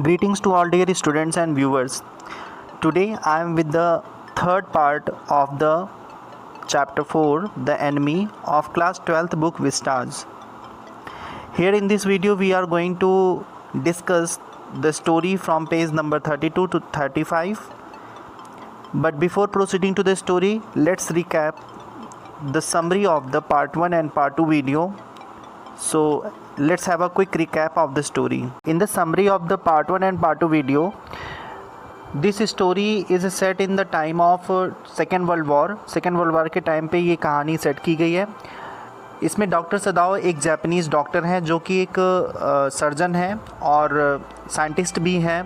Greetings to all dear students and viewers. Today I am with the third part of the chapter 4, The Enemy, of class 12th book Vistas. Here in this video we are going to discuss the story from page number 32 to 35. But before proceeding to the story, let's recap the summary of the part 1 and part 2 video. So let's have a quick recap of the story. In the summary of the part 1 and part 2 video, this story is set in the time of Second World War. Second World War के time पे ये कहानी set की गई है. इसमें doctor सदाओ एक Japanese doctor हैं जो कि एक सर्जन हैं और साइंटिस्ट भी हैं.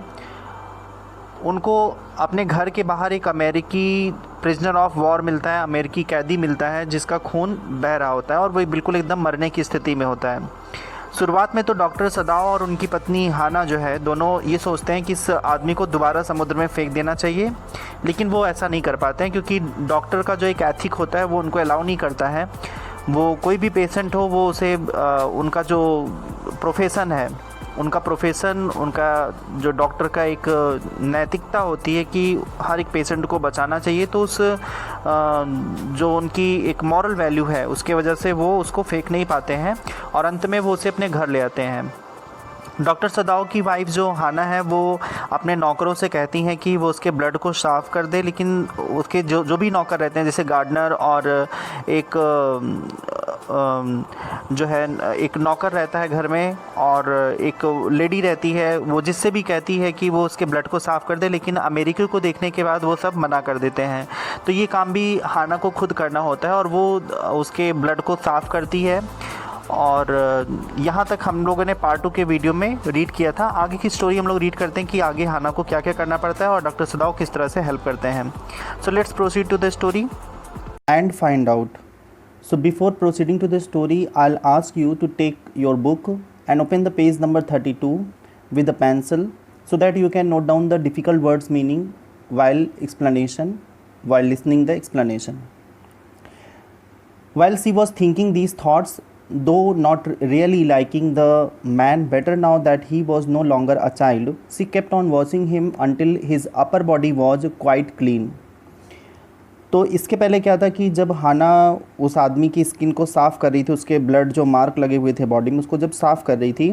उनको अपने घर के बाहर एक अमेरिकी प्रिजनर ऑफ वॉर मिलता है, अमेरिकी कैदी मिलता है जिसका खून बह रहा होता है और वो बिल्कुल एकदम मरने की स्थिति में होता है. शुरुआत में तो डॉक्टर सदाओ और उनकी पत्नी हाना जो है दोनों ये सोचते हैं कि इस आदमी को दोबारा समुद्र में फेंक देना चाहिए, लेकिन वो ऐसा नहीं कर पाते हैं क्योंकि डॉक्टर का जो एक एथिक होता है वो उनको अलाउ नहीं करता है. वो कोई भी पेशेंट हो वो उसे उनका जो प्रोफेशन है, उनका जो डॉक्टर का एक नैतिकता होती है कि हर एक पेशेंट को बचाना चाहिए, तो उस जो उनकी एक मॉरल वैल्यू है उसके वजह से वो उसको फेंक नहीं पाते हैं और अंत में वो उसे अपने घर ले आते हैं. डॉक्टर सदाओ की वाइफ जो हाना है वो अपने नौकरों से कहती हैं कि वो उसके ब्लड को साफ़ कर दे, लेकिन उसके जो भी नौकर रहते हैं जैसे गार्डनर और एक जो है एक नौकर रहता है घर में और एक लेडी रहती है, वो जिससे भी कहती है कि वो उसके ब्लड को साफ़ कर दे, लेकिन अमेरिकी को देखने के बाद वो सब मना कर देते हैं. तो ये काम भी हाना को खुद करना होता है और वो उसके ब्लड को साफ़ करती है. और यहाँ तक हम लोगों ने पार्ट 2 के वीडियो में रीड किया था. आगे की स्टोरी हम लोग रीड करते हैं कि आगे हाना को क्या क्या करना पड़ता है और डॉक्टर सदाओ किस तरह से हेल्प करते हैं. So let's proceed to the story and find out. So before proceeding to the story, I'll ask you to take your book and open the page number 32 with a pencil so that you can note down the difficult words meaning while listening the explanation. While she was thinking these thoughts, though not really liking the man better now that he was no longer a child, she kept on watching him until his upper body was quite clean. तो इसके पहले क्या था कि जब हाना उस आदमी की स्किन को साफ़ कर रही थी, उसके ब्लड जो मार्क लगे हुए थे बॉडी में उसको जब साफ़ कर रही थी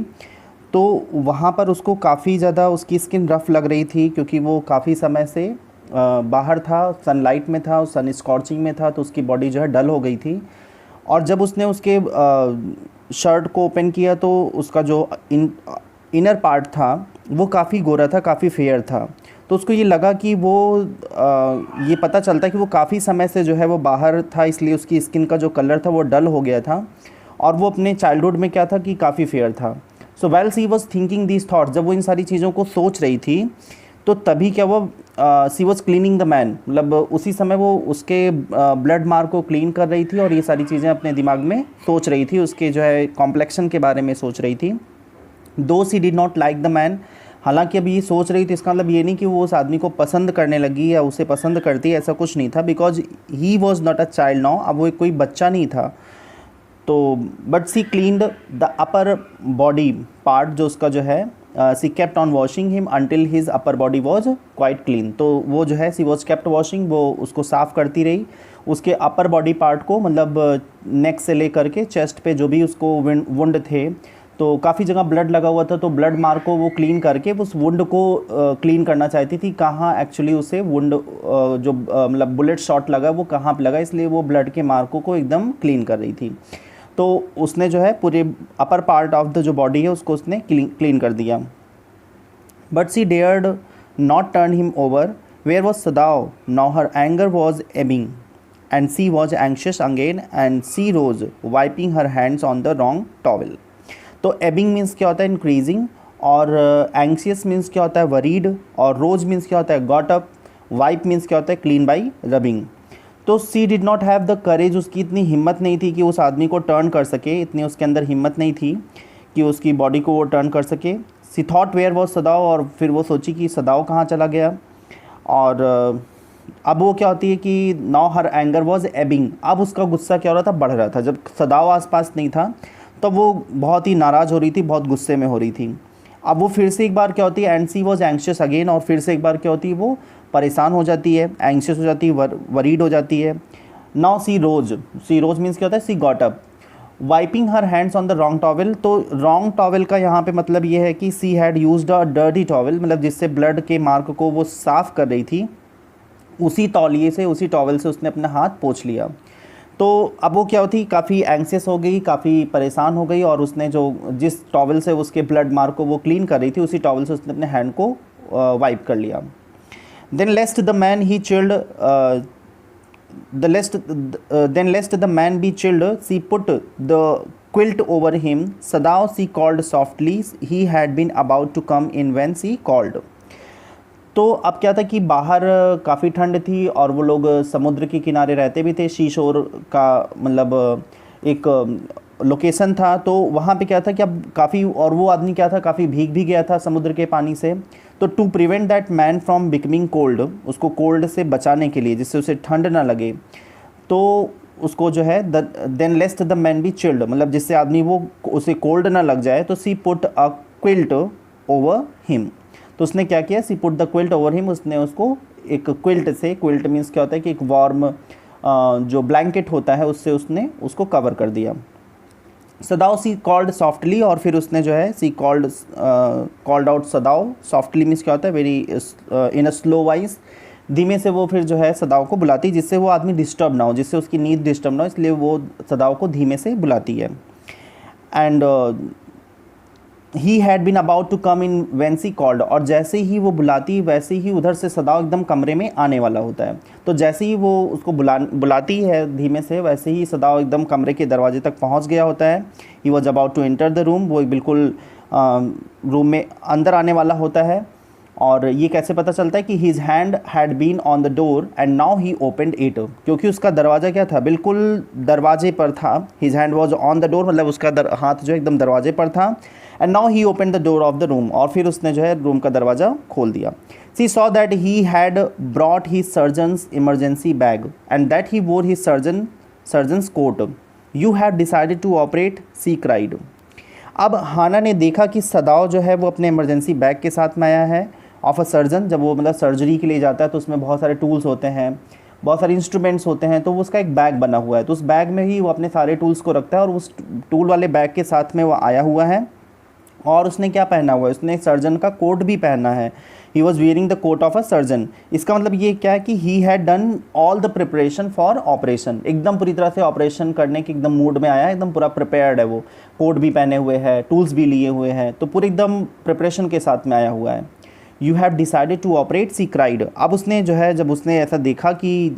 तो वहाँ पर उसको काफ़ी ज़्यादा उसकी स्किन रफ़ लग रही थी क्योंकि वो काफ़ी समय से बाहर था, सनलाइट में था, सन स्कॉर्चिंग में था, तो उसकी बॉडी जो है डल हो गई थी. और जब उसने उसके शर्ट को ओपन किया तो उसका जो इनर पार्ट था वो काफ़ी गोरा था, काफ़ी फेयर था. तो उसको ये लगा कि वो ये पता चलता कि वो काफ़ी समय से जो है वो बाहर था, इसलिए उसकी स्किन का जो कलर था वो डल हो गया था और वो अपने चाइल्डहुड में क्या था कि काफ़ी फेयर था. So well she was thinking these thoughts, जब वो इन सारी चीज़ों को सोच रही थी तो तभी क्या वो सी वॉज क्लीनिंग द मैन, मतलब उसी समय वो उसके ब्लड मार्क को क्लीन कर रही थी और ये सारी चीज़ें अपने दिमाग में सोच रही थी, उसके जो है कॉम्प्लेक्शन के बारे में सोच रही थी. Though she did not like the man, हालांकि अभी ये सोच रही थी इसका मतलब ये नहीं कि वो उस आदमी को पसंद करने लगी या उसे पसंद करती है, ऐसा कुछ नहीं था. Because he was not a child now, अब वो कोई बच्चा नहीं था. तो but she cleaned the upper body part, जो उसका जो है she kept on washing him until his upper body was quite clean. तो वो जो है सी वॉज केप्ट वॉशिंग, वो उसको साफ़ करती रही, उसके अपर बॉडी पार्ट को, मतलब नेक से ले करके चेस्ट पे जो भी उसको वुंड थे, तो काफ़ी जगह ब्लड लगा हुआ था, तो ब्लड मार्क को वो क्लीन करके उस वुंड को क्लीन करना चाहती थी. कहाँ एक्चुअली उसे वुंड जो मतलब बुलेट शॉट लगा वो कहाँ पे लगा, इसलिए वो ब्लड के मार्कों को एकदम क्लीन कर रही थी. तो उसने जो है पूरे अपर पार्ट ऑफ द जो बॉडी है उसको उसने क्लीन कर दिया. But she dared not turn him over. Where was Sadao now? Her anger was ebbing and she was anxious again and she rose wiping her hands on the wrong towel. तो ebbing means क्या होता है? Increasing. और anxious means क्या होता है? Worried. और रोज means क्या होता है? Got up. वाइप मीन्स क्या होता है? Clean by rubbing. तो she did not have the courage, उसकी इतनी हिम्मत नहीं थी कि उस आदमी को टर्न कर सके, इतनी उसके अंदर हिम्मत नहीं थी कि उसकी बॉडी को वो टर्न कर सके. सी थॉट वेयर वॉज सदाओ, और फिर वो सोची कि सदाओ कहाँ चला गया. और अब वो क्या होती है कि now her anger was Ebbing, अब उसका गुस्सा क्या हो रहा था? बढ़ रहा था. जब सदाओ आसपास नहीं था तो वो बहुत ही नाराज़ हो रही थी, बहुत गुस्से में हो रही थी. अब वो फिर से एक बार क्या होती है, and she was anxious again, और फिर से एक बार क्या होती है, वो परेशान हो जाती है, एंक्शियस हो जाती है, वरीड हो जाती है. नाउ सी रोज मीन्स क्या होता है, she got up, wiping her hands on the wrong towel. तो रॉन्ग टॉवल का यहाँ पे मतलब ये है कि she had used a dirty towel, मतलब जिससे ब्लड के मार्क को वो साफ़ कर रही थी, उसी तौलिए से, उसी टॉवल से उसने अपना हाथ पोंछ लिया. तो अब वो क्या होती, काफ़ी एंक्सियस हो गई, काफ़ी परेशान हो गई, और उसने जो जिस टॉवल से उसके ब्लड मार्क को वो क्लीन कर रही थी, उसी टॉवल से उसने अपने हैंड को वाइप कर लिया. Then lest the man he chilled then lest the man be chilled, she put the quilt over him. Sadao she called softly. He had been about to come in when she called. तो अब क्या था कि बाहर काफ़ी ठंड थी, और वो लोग समुद्र के किनारे रहते भी थे, शी शोर का मतलब एक लोकेशन था. तो वहाँ पे क्या था कि अब काफ़ी, और वो आदमी क्या था, काफ़ी भीग भी गया था समुद्र के पानी से. तो to prevent that man from becoming cold, उसको कोल्ड से बचाने के लिए, जिससे उसे ठंड ना लगे, तो उसको जो है then lest the man be chilled, मतलब जिससे आदमी वो उसे कोल्ड ना लग जाए, तो she put a quilt over him. तो उसने क्या किया, she put the quilt over him, उसने उसको एक क्विल्ट से, क्विल्ट मीन्स क्या होता है कि एक वार्म जो ब्लैंकेट होता है, उससे उसने उसको कवर कर दिया. सदाओ सी कॉल्ड सॉफ्टली, और फिर उसने जो है she called out Sadao. Softly means क्या होता है, very in a slow wise, धीमे से वो फिर जो है सदाओ को बुलाती, जिससे वो आदमी डिस्टर्ब ना हो, जिससे उसकी नींद डिस्टर्ब ना हो, इसलिए वो सदाओ को धीमे से बुलाती है. And he had been about to come in when she called, और जैसे ही वो बुलाती, वैसे ही उधर से सदाओ एकदम कमरे में आने वाला होता है. तो जैसे ही वो उसको बुलाती है धीमे से, वैसे ही सदाओ एकदम कमरे के दरवाजे तक पहुंच गया होता है. He was about to enter the room, वो बिल्कुल रूम में अंदर आने वाला होता है. और ये कैसे पता चलता है कि his hand had been on the door and now he opened it, क्योंकि उसका दरवाज़ा क्या था, बिल्कुल दरवाजे पर था. His hand was on the door, मतलब उसका हाथ जो एकदम दरवाजे पर था. And now he open the door of the room, और फिर उसने जो है रूम का दरवाज़ा खोल दिया. She saw that he had brought his surgeon's emergency bag and that he wore his surgeon's coat. You have decided to operate, she cried. अब हाना ने देखा कि सदाओ जो है वो अपने इमरजेंसी बैग के साथ में आया है, ऑफ अ सर्जन. जब वो मतलब सर्जरी के लिए जाता है तो उसमें बहुत सारे टूल्स होते हैं, बहुत सारे इंस्ट्रूमेंट्स होते हैं, तो वो उसका एक बैग बना हुआ है, तो उस बैग में ही वो अपने सारे टूल्स को रखता है, और उस टूल वाले बैग के साथ में वो आया हुआ है. और उसने क्या पहना हुआ है, उसने सर्जन का कोट भी पहना है. He was wearing the coat of a surgeon. इसका मतलब ये क्या है कि he had done all the preparation for operation, एकदम पूरी तरह से ऑपरेशन करने के एकदम मूड में आया है, एकदम पूरा प्रिपेयर्ड है. वो कोट भी पहने हुए है, टूल्स भी लिए हुए हैं, तो पूरे एकदम प्रिपरेशन के साथ में आया हुआ है. You have decided to operate, she cried. अब उसने जो है, जब उसने ऐसा देखा कि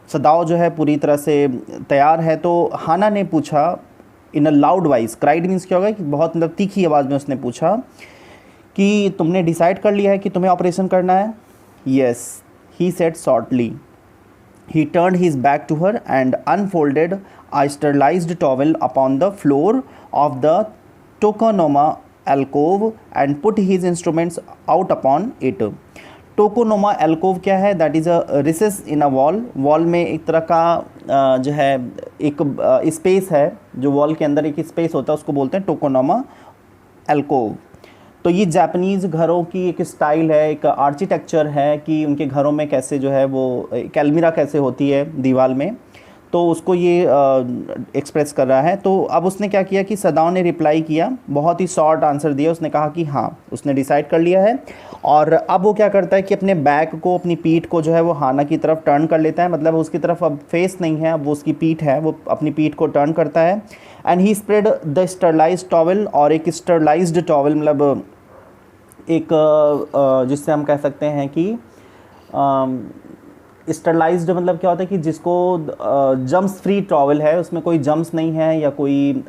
सदाओ जो है पूरी तरह से तैयार है, तो हाना ने पूछा in a loud voice. Cried means क्या होगा कि बहुत मतलब तीखी आवाज़ में उसने पूछा कि तुमने डिसाइड कर लिया है कि तुम्हें ऑपरेशन करना है. Yes, he said shortly. He turned his back to her and unfolded a sterilised towel upon the floor of the tokonoma alcove and put his instruments out upon it. Tokonoma alcove क्या है, that is a recess in a wall. Wall में एक तरह का जो है एक space है, जो वॉल के अंदर एक स्पेस होता है, उसको बोलते हैं टोकोनोमा एल्कोव. तो ये जापानीज़ घरों की एक स्टाइल है, एक आर्किटेक्चर है कि उनके घरों में कैसे जो है वो कैलमिरा कैसे होती है दीवार में, तो उसको ये एक्सप्रेस कर रहा है. तो अब उसने क्या किया कि सदाओ ने रिप्लाई किया, बहुत ही शॉर्ट आंसर दिया. उसने कहा कि हाँ, उसने डिसाइड कर लिया है. और अब वो क्या करता है कि अपने बैक को, अपनी पीठ को जो है वो हाना की तरफ टर्न कर लेता है, मतलब उसकी तरफ अब फेस नहीं है, अब वो उसकी पीठ है, वो अपनी पीठ को टर्न करता है. And he spread the sterilised towel, और एक स्टरलाइज्ड टॉवल मतलब एक जिससे हम कह सकते हैं कि स्टरलाइज्ड मतलब क्या होता है कि जिसको जम्स फ्री टॉवल है, उसमें कोई जम्स नहीं है, या कोई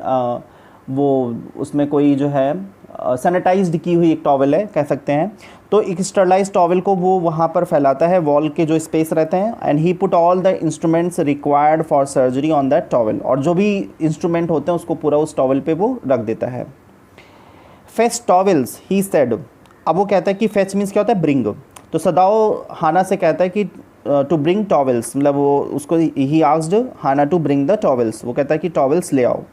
वो उसमें कोई जो है सैनिटाइज्ड की हुई एक टॉवल है कह सकते हैं. तो एक स्टरलाइज्ड टॉवल को वो वहाँ पर फैलाता है, वॉल के जो स्पेस रहते हैं. And he put all the instruments required for surgery on that towel, और जो भी इंस्ट्रूमेंट होते हैं उसको पूरा उस टॉवल पे वो रख देता है. Fetch towels, he said. अब वो कहता है कि फेच मीन्स क्या होता है, ब्रिंग. तो सदाओ हाना से कहता है कि टू ब्रिंग टॉवल्स, मतलब वो उसको he asked Hana to bring the towels, वो कहता है कि टॉवल्स ले आओ.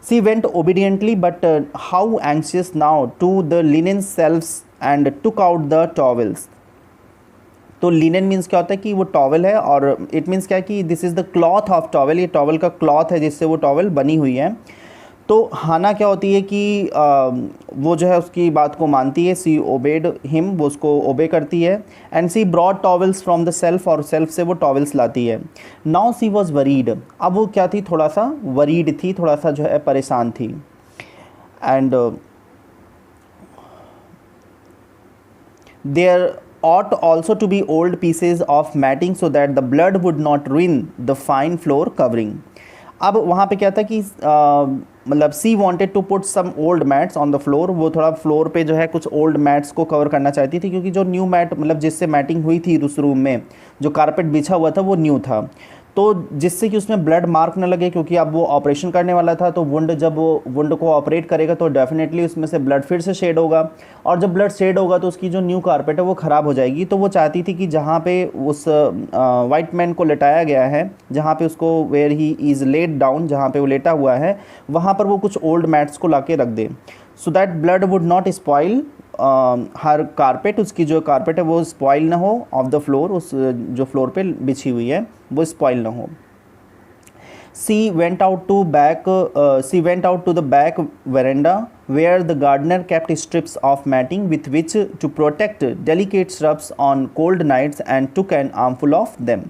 She went obediently but how anxious now to the linen shelves and took out the towels. तो लिनन मीन्स क्या होता है कि वो टॉवल है, और इट मीन्स क्या है कि this is the cloth of towel, ये टॉवल का क्लॉथ है जिससे वो टॉवल बनी हुई है। तो हाना क्या होती है कि वो जो है उसकी बात को मानती है, सी ओबेड हिम, वो उसको ओबे करती है, and she brought towels from the shelf, और सेल्फ से वो टॉवल्स लाती है। नाउ सी वॉज वरीड, अब वो क्या थी, थोड़ा सा वरीड थी, थोड़ा सा जो है परेशान थी। And there ought also to be old pieces of matting so that the blood would not ruin the fine floor covering। अब वहाँ पे क्या था कि मतलब she wanted to put some old mats on the floor, वो थोड़ा floor पे जो है कुछ ओल्ड मैट्स को कवर करना चाहती थी, क्योंकि जो न्यू मैट मतलब जिससे मैटिंग हुई थी उस रूम में, जो कारपेट बिछा हुआ था वो न्यू था, तो जिससे कि उसमें ब्लड मार्क न लगे, क्योंकि अब वो ऑपरेशन करने वाला था, तो वुंड जब वो वुंड को ऑपरेट करेगा तो डेफिनेटली उसमें से ब्लड फिर से शेड होगा, और जब ब्लड शेड होगा तो उसकी जो न्यू कारपेट है वो ख़राब हो जाएगी। तो वो चाहती थी कि जहाँ पे उस वाइट मैन को लेटाया गया है, जहाँ पे उसको where he is laid down, जहाँ पे वो लेटा हुआ है, वहाँ पर वो कुछ ओल्ड मैट्स को ला के रख दे, so that blood would not spoil her carpet, उसकी जो कारपेट है वो स्पॉइल ना हो ऑफ द फ्लोर, उस जो फ्लोर पे बिछी हुई है वो स्पॉइल ना हो। She went out to the back veranda where the gardener kept strips of matting with which to protect delicate shrubs on cold nights and took an armful of them.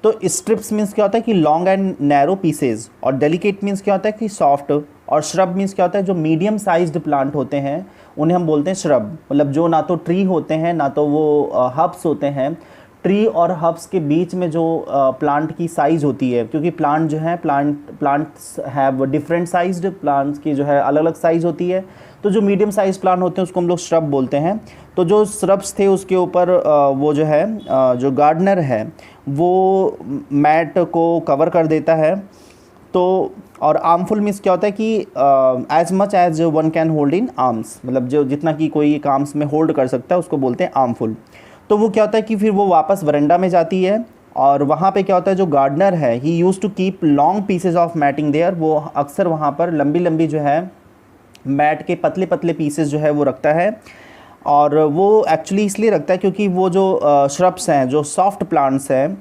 तो strips means क्या होता है कि long and narrow pieces, और delicate means क्या होता है कि सॉफ्ट, और श्रब मीन्स क्या होता है जो मीडियम साइज्ड प्लांट होते हैं उन्हें हम बोलते हैं श्रब, मतलब जो ना तो ट्री होते हैं ना तो वो हब्स होते हैं। ट्री और हब्स के बीच में जो प्लांट की साइज़ होती है, क्योंकि प्लांट जो है plants have different sized, plants की जो है अलग अलग साइज़ होती है, तो जो मीडियम साइज प्लांट होते हैं उसको हम लोग श्रब बोलते हैं। तो जो श्रब्स थे उसके ऊपर वो जो है जो गार्डनर है वो मैट को कवर कर देता है। तो और आर्मफुल मीन्स क्या होता है कि as much as one can hold in arms, मतलब जो जितना कि कोई एक आर्म्स में होल्ड कर सकता है उसको बोलते हैं आर्मफुल। तो वो क्या होता है कि फिर वो वापस वरंडा में जाती है, और वहाँ पे क्या होता है जो गार्डनर है he use to keep long pieces of matting there, वो अक्सर वहाँ पर लंबी लंबी जो है मैट के पतले पतले पीसेज जो है वो रखता है। और वो एक्चुअली इसलिए रखता है क्योंकि वो जो श्रब्स हैं, जो सॉफ्ट प्लांट्स हैं,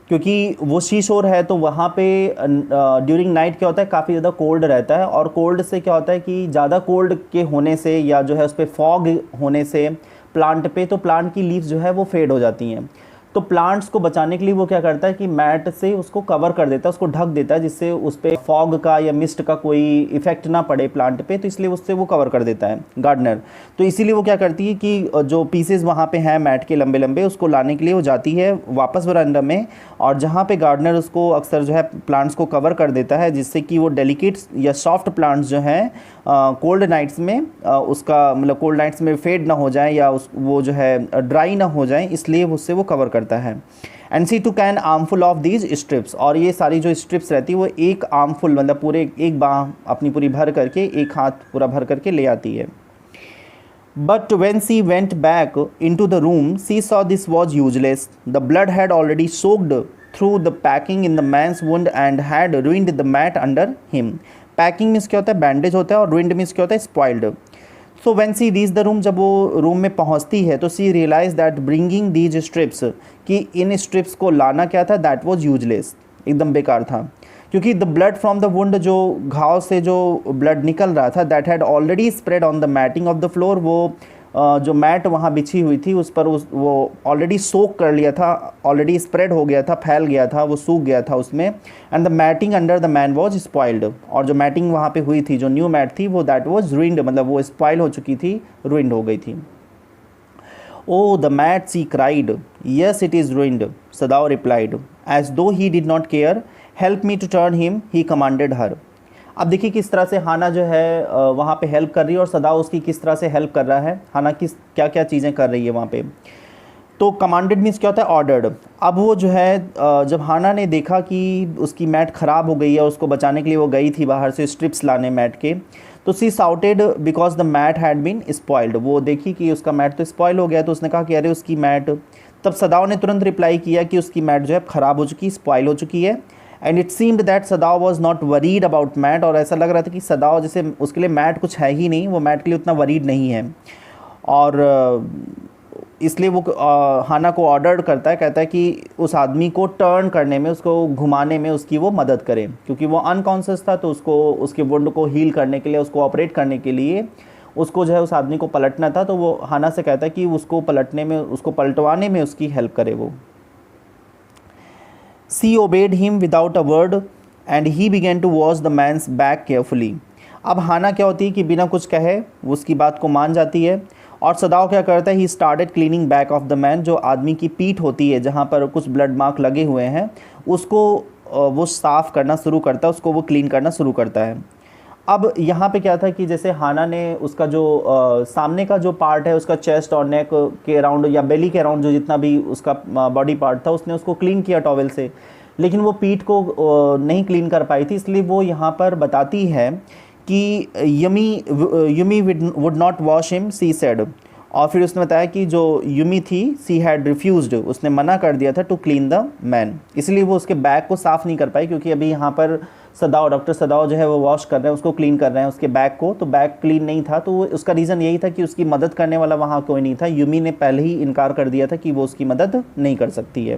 क्योंकि वो सी शोर है तो वहाँ पे ड्यूरिंग नाइट क्या होता है काफ़ी ज़्यादा कोल्ड रहता है, और कोल्ड से क्या होता है कि ज़्यादा कोल्ड के होने से या जो है उस पर फॉग होने से प्लांट पे, तो प्लांट की लीव्स जो है वो फेड हो जाती हैं। तो प्लांट्स को बचाने के लिए वो क्या करता है कि मैट से उसको कवर कर देता है, उसको ढक देता है, जिससे उस पर फॉग का या मिस्ट का कोई इफेक्ट ना पड़े प्लांट पे, तो इसलिए उससे वो कवर कर देता है गार्डनर। तो इसीलिए वो क्या करती है कि जो पीसेज वहाँ पे हैं मैट के लंबे लंबे, उसको लाने के लिए वो जाती है वापस वरांडा में, और जहाँ पे गार्डनर उसको अक्सर जो है प्लांट्स को कवर कर देता है, जिससे कि वो डेलिकेट या सॉफ्ट प्लांट्स जो हैं कोल्ड नाइट्स में उसका मतलब कोल्ड नाइट्स में फेड ना हो जाए या वो जो है ड्राई ना हो जाए, इसलिए उससे वो कवर करता है। And she took an armful of these strips, और ये सारी जो स्ट्रिप्स रहती है वो एक आर्मफुल मतलब पूरे एक बाह अपनी पूरी भर करके, एक हाथ पूरा भर करके ले आती है। But when she went back into the room she saw this was useless, the blood had already soaked through the packing in the man's wound and had ruined the mat under him. Packing means क्या होता है bandage होता है, और ruined means क्या होता है spoiled. So when she reach the room, जब वो रूम में पहुंचती है तो she realize that bringing these strips, कि इन स्ट्रिप्स को लाना क्या था, दैट वॉज यूजलेस, एकदम बेकार था, क्योंकि the blood from the wound, जो घाव से जो ब्लड निकल रहा था, that had already spread on the matting of the floor, वो जो मैट वहाँ बिछी हुई थी उस पर वो ऑलरेडी सोक कर लिया था, ऑलरेडी स्प्रेड हो गया था, फैल गया था, वो सूख गया था उसमें। And the matting under the man was spoiled, और जो मैटिंग वहाँ पे हुई थी जो न्यू मैट थी वो दैट वॉज ruined, मतलब वो स्पॉइल हो चुकी थी, ruined हो गई थी। Oh the mat she cried, yes it is ruined, Sadao replied as though he did not care, help me to turn him, he commanded her. अब देखिए किस तरह से हाना जो है वहाँ पे हेल्प कर रही है, और सदाओ उसकी किस तरह से हेल्प कर रहा है, हाना किस क्या क्या चीज़ें कर रही है वहाँ पे। तो कमांडेड मीन्स क्या होता है ऑर्डर्ड। अब वो जो है जब हाना ने देखा कि उसकी मैट ख़राब हो गई है, उसको बचाने के लिए वो गई थी बाहर से स्ट्रिप्स लाने मैट के, तो she shouted because the mat had been spoiled, वो देखी कि उसका मैट तो स्पॉइल हो गया, तो उसने कहा कि अरे उसकी मैट, तब सदाओ ने तुरंत रिप्लाई किया कि उसकी मैट जो है ख़राब हो चुकी, स्पॉइल हो चुकी है। And it seemed that Sadao was not worried about mat, और ऐसा लग रहा था कि सदाव जैसे उसके लिए मैट कुछ है ही नहीं, वो मैट के लिए उतना वरीड नहीं है। और इसलिए वो हाना को ऑर्डर करता है, कहता है कि उस आदमी को टर्न करने में, उसको घुमाने में उसकी वो मदद करे, क्योंकि वो अनकॉन्शियस था, तो उसको उसके वुंड को हील करने के लिए, उसको ऑपरेट करने के लिए उसको जो है उस आदमी को पलटना था। तो वो हाना से कहता है कि उसको पलटने में, उसको पलटवाने में उसकी हेल्प करे वो। She obeyed him without a word and he began to wash the man's back carefully. अब हाना क्या होती है कि बिना कुछ कहे वो उसकी बात को मान जाती है, और सदाव क्या करता है, he started cleaning back of the man, जो आदमी की पीठ होती है जहाँ पर कुछ ब्लड मार्क लगे हुए हैं, उसको वो साफ़ करना शुरू करता है, उसको वो क्लीन करना शुरू करता है। अब यहाँ पे क्या था कि जैसे हाना ने उसका जो सामने का जो पार्ट है, उसका चेस्ट और नेक के अराउंड या बेली के अराउंड जो जितना भी उसका बॉडी पार्ट था, उसने उसको क्लीन किया टॉवेल से, लेकिन वो पीठ को नहीं क्लीन कर पाई थी। इसलिए वो यहाँ पर बताती है कि Yumi would not wash him, she said. और फिर उसने बताया कि जो युमी थी, सी हैड रिफ्यूज्ड, उसने मना कर दिया था टू क्लीन द मैन, इसलिए वो उसके बैक को साफ़ नहीं कर पाई, क्योंकि अभी यहाँ पर सदाव, डॉक्टर सदाव जो है वो वॉश कर रहे हैं, उसको क्लीन कर रहे हैं उसके बैक को, तो बैक क्लीन नहीं था। तो उसका रीज़न यही था कि उसकी मदद करने वाला वहाँ कोई नहीं था। युमी ने पहले ही इनकार कर दिया था कि वो उसकी मदद नहीं कर सकती है।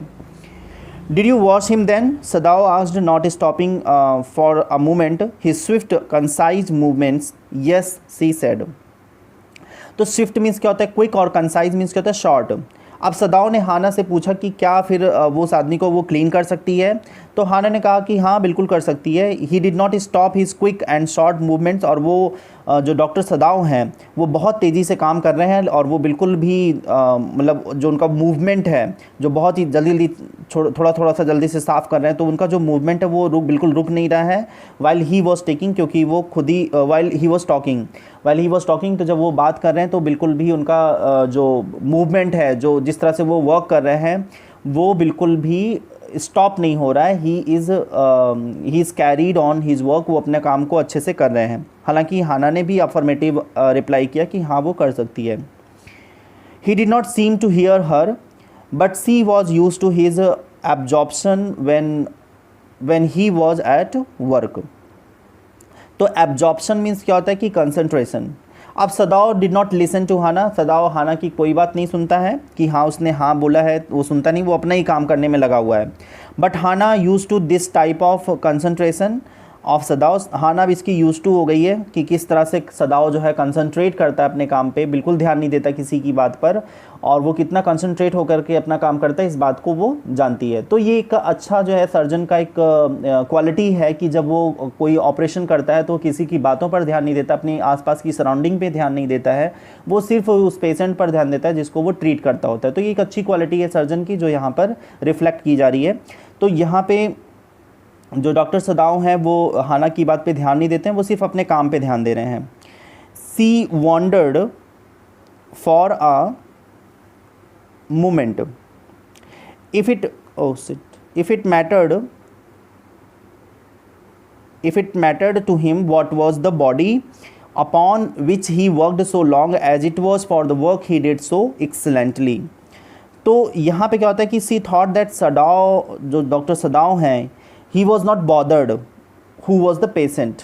Did you wash him then? Sadao asked, not stopping for a moment his swift, concise movements. Yes, she said. तो स्विफ्ट मीन्स क्या होता है क्विक, और कंसाइज मीन्स क्या होता है शॉर्ट। अब सदाव ने हाना से पूछा कि क्या फिर वो उस आदमी को वो क्लीन कर सकती है, तो हाना ने कहा कि हाँ बिल्कुल कर सकती है। He did not stop his quick and short movements, और वो जो डॉक्टर सदाव हैं वो बहुत तेज़ी से काम कर रहे हैं, और वो बिल्कुल भी मतलब जो उनका मूवमेंट है जो बहुत ही जल्दी थोड़ा सा जल्दी से साफ़ कर रहे हैं, तो उनका जो मूवमेंट है वो बिल्कुल रुक नहीं रहा है। वाइल ही वॉज टेकिंग, क्योंकि वो खुद ही वाइल ही वॉज टॉकिंग, तो जब वो बात कर रहे हैं तो बिल्कुल भी उनका जो मूवमेंट है, जो जिस तरह से वो वर्क कर रहे हैं, वो बिल्कुल भी स्टॉप नहीं हो रहा है। He is carried on his work, वो अपने काम को अच्छे से कर रहे हैं। हालांकि हाना ने भी अफर्मेटिव रिप्लाई किया कि हाँ वो कर सकती है। He did not seem to hear her but she was use to his absorption when he was at work. तो एब्जॉर्प्शन मीन्स क्या होता है कि कंसंट्रेशन। अब Sadao did not listen to Hana, Sadao Hana की कोई बात नहीं सुनता है कि हाँ उसने हाँ बोला है, वो सुनता नहीं, वो अपना ही काम करने में लगा हुआ है। But Hana use to this type of concentration of Sadao, Hana भी इसकी यूज टू हो गई है कि किस तरह से सदाव जो है कंसंट्रेट करता है अपने काम पे, बिल्कुल ध्यान नहीं देता किसी की बात पर, और वो कितना कंसंट्रेट होकर के अपना काम करता है इस बात को वो जानती है। तो ये एक अच्छा जो है सर्जन का एक क्वालिटी है कि जब वो कोई ऑपरेशन करता है तो किसी की बातों पर ध्यान नहीं देता, अपनी आसपास की सराउंडिंग पे ध्यान नहीं देता है, वो सिर्फ उस पेशेंट पर ध्यान देता है जिसको वो ट्रीट करता होता है। तो ये एक अच्छी क्वालिटी है सर्जन की जो यहाँ पर रिफ्लेक्ट की जा रही है। तो यहाँ पे जो डॉक्टर सदाव हैं वो हाना की बात पे ध्यान नहीं देते हैं, वो सिर्फ अपने काम पे ध्यान दे रहे हैं। She wondered for a moment if it mattered to him what was the body upon which he worked so long, as it was for the work he did so excellently। तो यहाँ पे क्या होता है कि सी थॉट दैट सदाव, जो doctor सदाव हैं, he was not bothered who was the patient.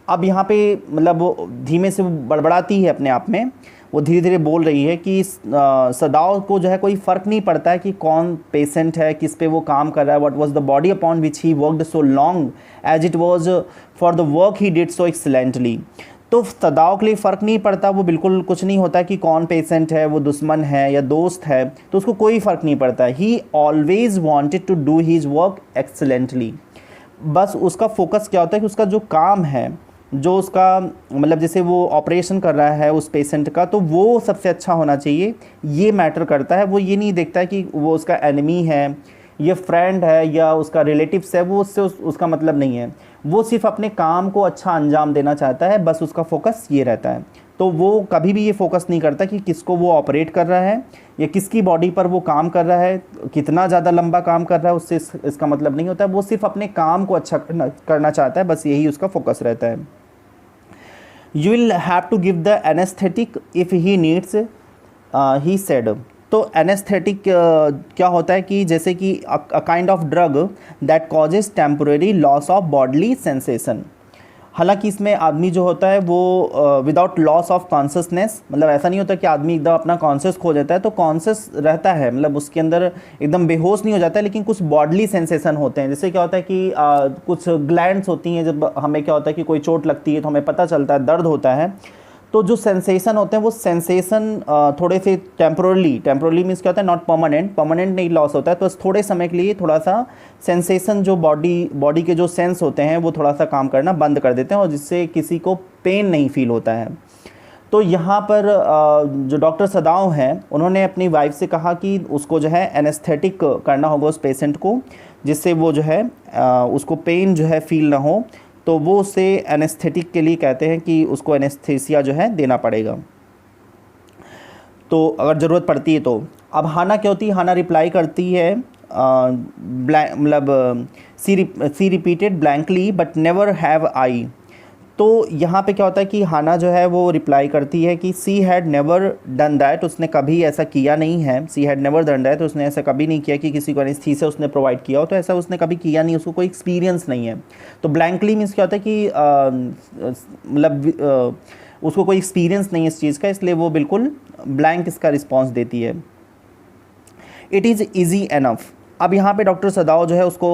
अब यहाँ पे मतलब वो धीमे से बड़बड़ाती है अपने आप में, वो धीरे धीरे बोल रही है कि सदाव को जो है कोई फ़र्क नहीं पड़ता है कि कौन पेशेंट है, किस पे वो काम कर रहा है। What was the body upon which he worked so long, as it was for the work he did so excellently. तो सदाव के लिए फ़र्क नहीं पड़ता, वो बिल्कुल कुछ नहीं होता कि कौन पेशेंट है, वो दुश्मन है या दोस्त है, तो उसको कोई फ़र्क नहीं पड़ता। He always wanted to do his work excellently. बस उसका फोकस क्या होता है कि उसका जो काम है, जो उसका मतलब जैसे वो ऑपरेशन कर रहा है उस पेशेंट का, तो वो सबसे अच्छा होना चाहिए, ये मैटर करता है। वो ये नहीं देखता है कि वो उसका एनिमी है, ये फ्रेंड है या उसका रिलेटिव्स है, वो उससे उसका मतलब नहीं है। वो सिर्फ अपने काम को अच्छा अंजाम देना चाहता है, बस उसका फोकस ये रहता है। तो वो कभी भी ये फोकस नहीं करता कि किसको वो ऑपरेट कर रहा है या किसकी बॉडी पर वो काम कर रहा है, कितना ज़्यादा लंबा काम कर रहा है, उससे इसका मतलब नहीं होता है। वो सिर्फ अपने काम को अच्छा करना चाहता है, बस यही उसका फोकस रहता है। You will have to give the anesthetic if he needs, he said। तो एनेस्थेटिक क्या होता है कि जैसे कि a kind of drug that causes temporary loss of bodily sensation. हालांकि इसमें आदमी जो होता है वो विदाउट लॉस ऑफ कॉन्शसनेस, मतलब ऐसा नहीं होता कि आदमी एकदम अपना कॉन्शियस खो जाता है, तो कॉन्शियस रहता है, मतलब उसके अंदर एकदम बेहोश नहीं हो जाता है, लेकिन कुछ बॉडली सेंसेशन होते हैं। जैसे क्या होता है कि कुछ ग्लैंड्स होती हैं, जब हमें क्या होता है कि कोई चोट लगती है तो हमें पता चलता है, दर्द होता है, तो जो सेंसेशन होते हैं वो सेंसेशन थोड़े से टेम्पोरली मीन्स क्या होता है, नॉट परमानेंट नहीं लॉस होता है, तो थोड़े समय के लिए थोड़ा सा सेंसेशन जो बॉडी के जो सेंस होते हैं वो थोड़ा सा काम करना बंद कर देते हैं, और जिससे किसी को पेन नहीं फील होता है। तो यहाँ पर जो डॉक्टर सदाव हैं उन्होंने अपनी वाइफ से कहा कि उसको जो है एनेस्थेटिक करना होगा उस पेशेंट को, जिससे वो जो है उसको पेन जो है फील ना हो। तो वो उसे एनेस्थेटिक के लिए कहते हैं कि उसको एनेस्थेसिया जो है देना पड़ेगा, तो अगर ज़रूरत पड़ती है तो। अब हाना क्या होती है, हाना रिप्लाई करती है मतलब she repeated blankly but never have I. तो यहाँ पे क्या होता है कि हाना जो है वो रिप्लाई करती है कि she had never done that, उसने कभी ऐसा किया नहीं है। She had never done that, उसने ऐसा कभी नहीं किया कि किसी को एनेस्थीसिया उसने प्रोवाइड किया हो, तो ऐसा उसने कभी किया नहीं, उसको कोई एक्सपीरियंस नहीं है। तो ब्लैंकली मीन्स क्या होता है कि मतलब उसको कोई एक्सपीरियंस नहीं है इस चीज़ का, इसलिए वो बिल्कुल ब्लैंक इसका रिस्पॉन्स देती है। It is easy enough. अब यहाँ पे डॉक्टर सदाव जो है उसको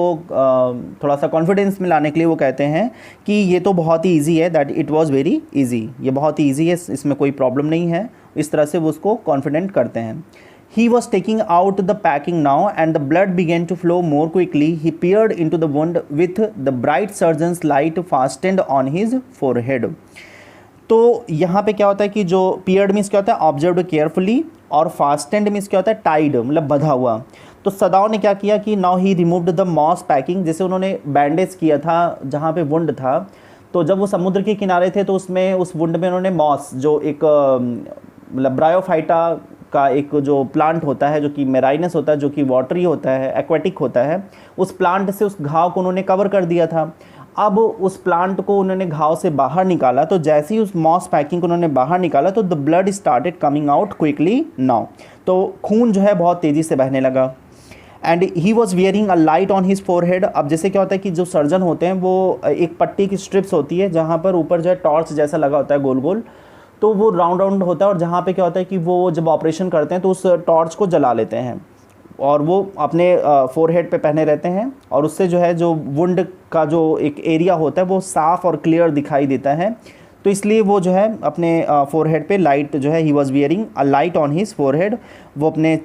थोड़ा सा कॉन्फिडेंस में लाने के लिए वो कहते हैं कि ये तो बहुत ही ईजी है, that it was very easy, ये बहुत ही ईजी है, इसमें कोई प्रॉब्लम नहीं है। इस तरह से वो उसको कॉन्फिडेंट करते हैं। He was taking out the packing now and the blood began to flow more quickly. He peered into the wound with the bright surgeon's light fastened on his forehead. तो यहाँ पे क्या होता है कि जो पियर्ड मीन्स क्या होता है, ऑब्जर्व केयरफुली, और फास्टेंड मीन्स क्या होता है, टाइड, मतलब बंधा हुआ। तो सदाव ने क्या किया कि now he removed the moss packing, जैसे उन्होंने बैंडेज किया था जहाँ पे वुंड था, तो जब वो समुद्र के किनारे थे तो उसमें उस वुंड में उन्होंने मॉस, जो एक मतलब ब्रायोफाइटा का एक जो प्लांट होता है, जो कि मेराइनस होता है, जो कि वाटरी होता है, एक्वेटिक होता है, उस प्लांट से उस घाव को उन्होंने कवर कर दिया था। अब उस प्लांट को उन्होंने घाव से बाहर निकाला, तो जैसे ही उस मॉस पैकिंग को उन्होंने बाहर निकाला तो the blood started coming out quickly now, तो खून जो है बहुत तेज़ी से बहने लगा। And he was wearing a light on his forehead. अब जैसे क्या होता है कि जो सर्जन होते हैं वो एक पट्टी की स्ट्रिप्स होती है जहाँ पर ऊपर जो है टॉर्च जैसा लगा होता है गोल गोल, तो वो राउंड राउंड होता है, और जहाँ पे क्या होता है कि वो जब ऑपरेशन करते हैं तो उस टॉर्च को जला लेते हैं और वो अपने फोरहेड पे पहने रहते हैं, और उससे जो है जो वुंड का जो एक एरिया होता है वो साफ़ और क्लियर दिखाई देता है। तो इसलिए वो जो है अपने फोरहेड पे लाइट जो है, he was wearing a light on his forehead, वो अपने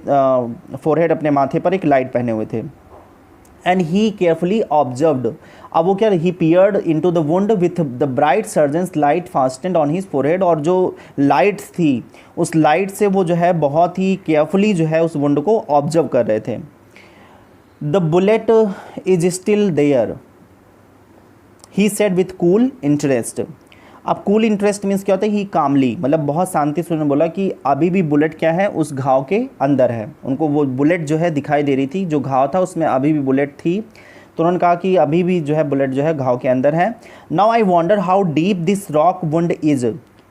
फोरहेड अपने माथे पर एक लाइट पहने हुए थे। एंड ही केयरफुली ऑब्जर्व्ड, अब वो क्या, he peered into the wound with the bright surgeon's light fastened on his forehead, और जो लाइट थी उस लाइट से वो जो है बहुत ही केयरफुली जो है उस वुंड को ऑब्जर्व कर रहे थे। The bullet is still there, he said with cool interest. अब कूल इंटरेस्ट मीन्स क्या होता है, ही कामली, मतलब बहुत शांति से उन्होंने बोला कि अभी भी बुलेट क्या है, उस घाव के अंदर है। उनको वो बुलेट जो है दिखाई दे रही थी, जो घाव था उसमें अभी भी बुलेट थी, तो उन्होंने कहा कि अभी भी जो है बुलेट जो है घाव के अंदर है। Now I wonder how deep this rock wound is,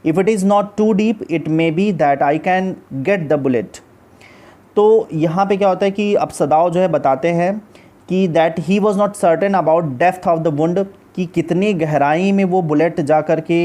if it is not too deep it may be that I can get the bullet. तो यहाँ पे क्या होता है कि अब सदाव जो है बताते हैं कि that he was not certain about depth of the wound, कि कितनी गहराई में वो बुलेट जा कर के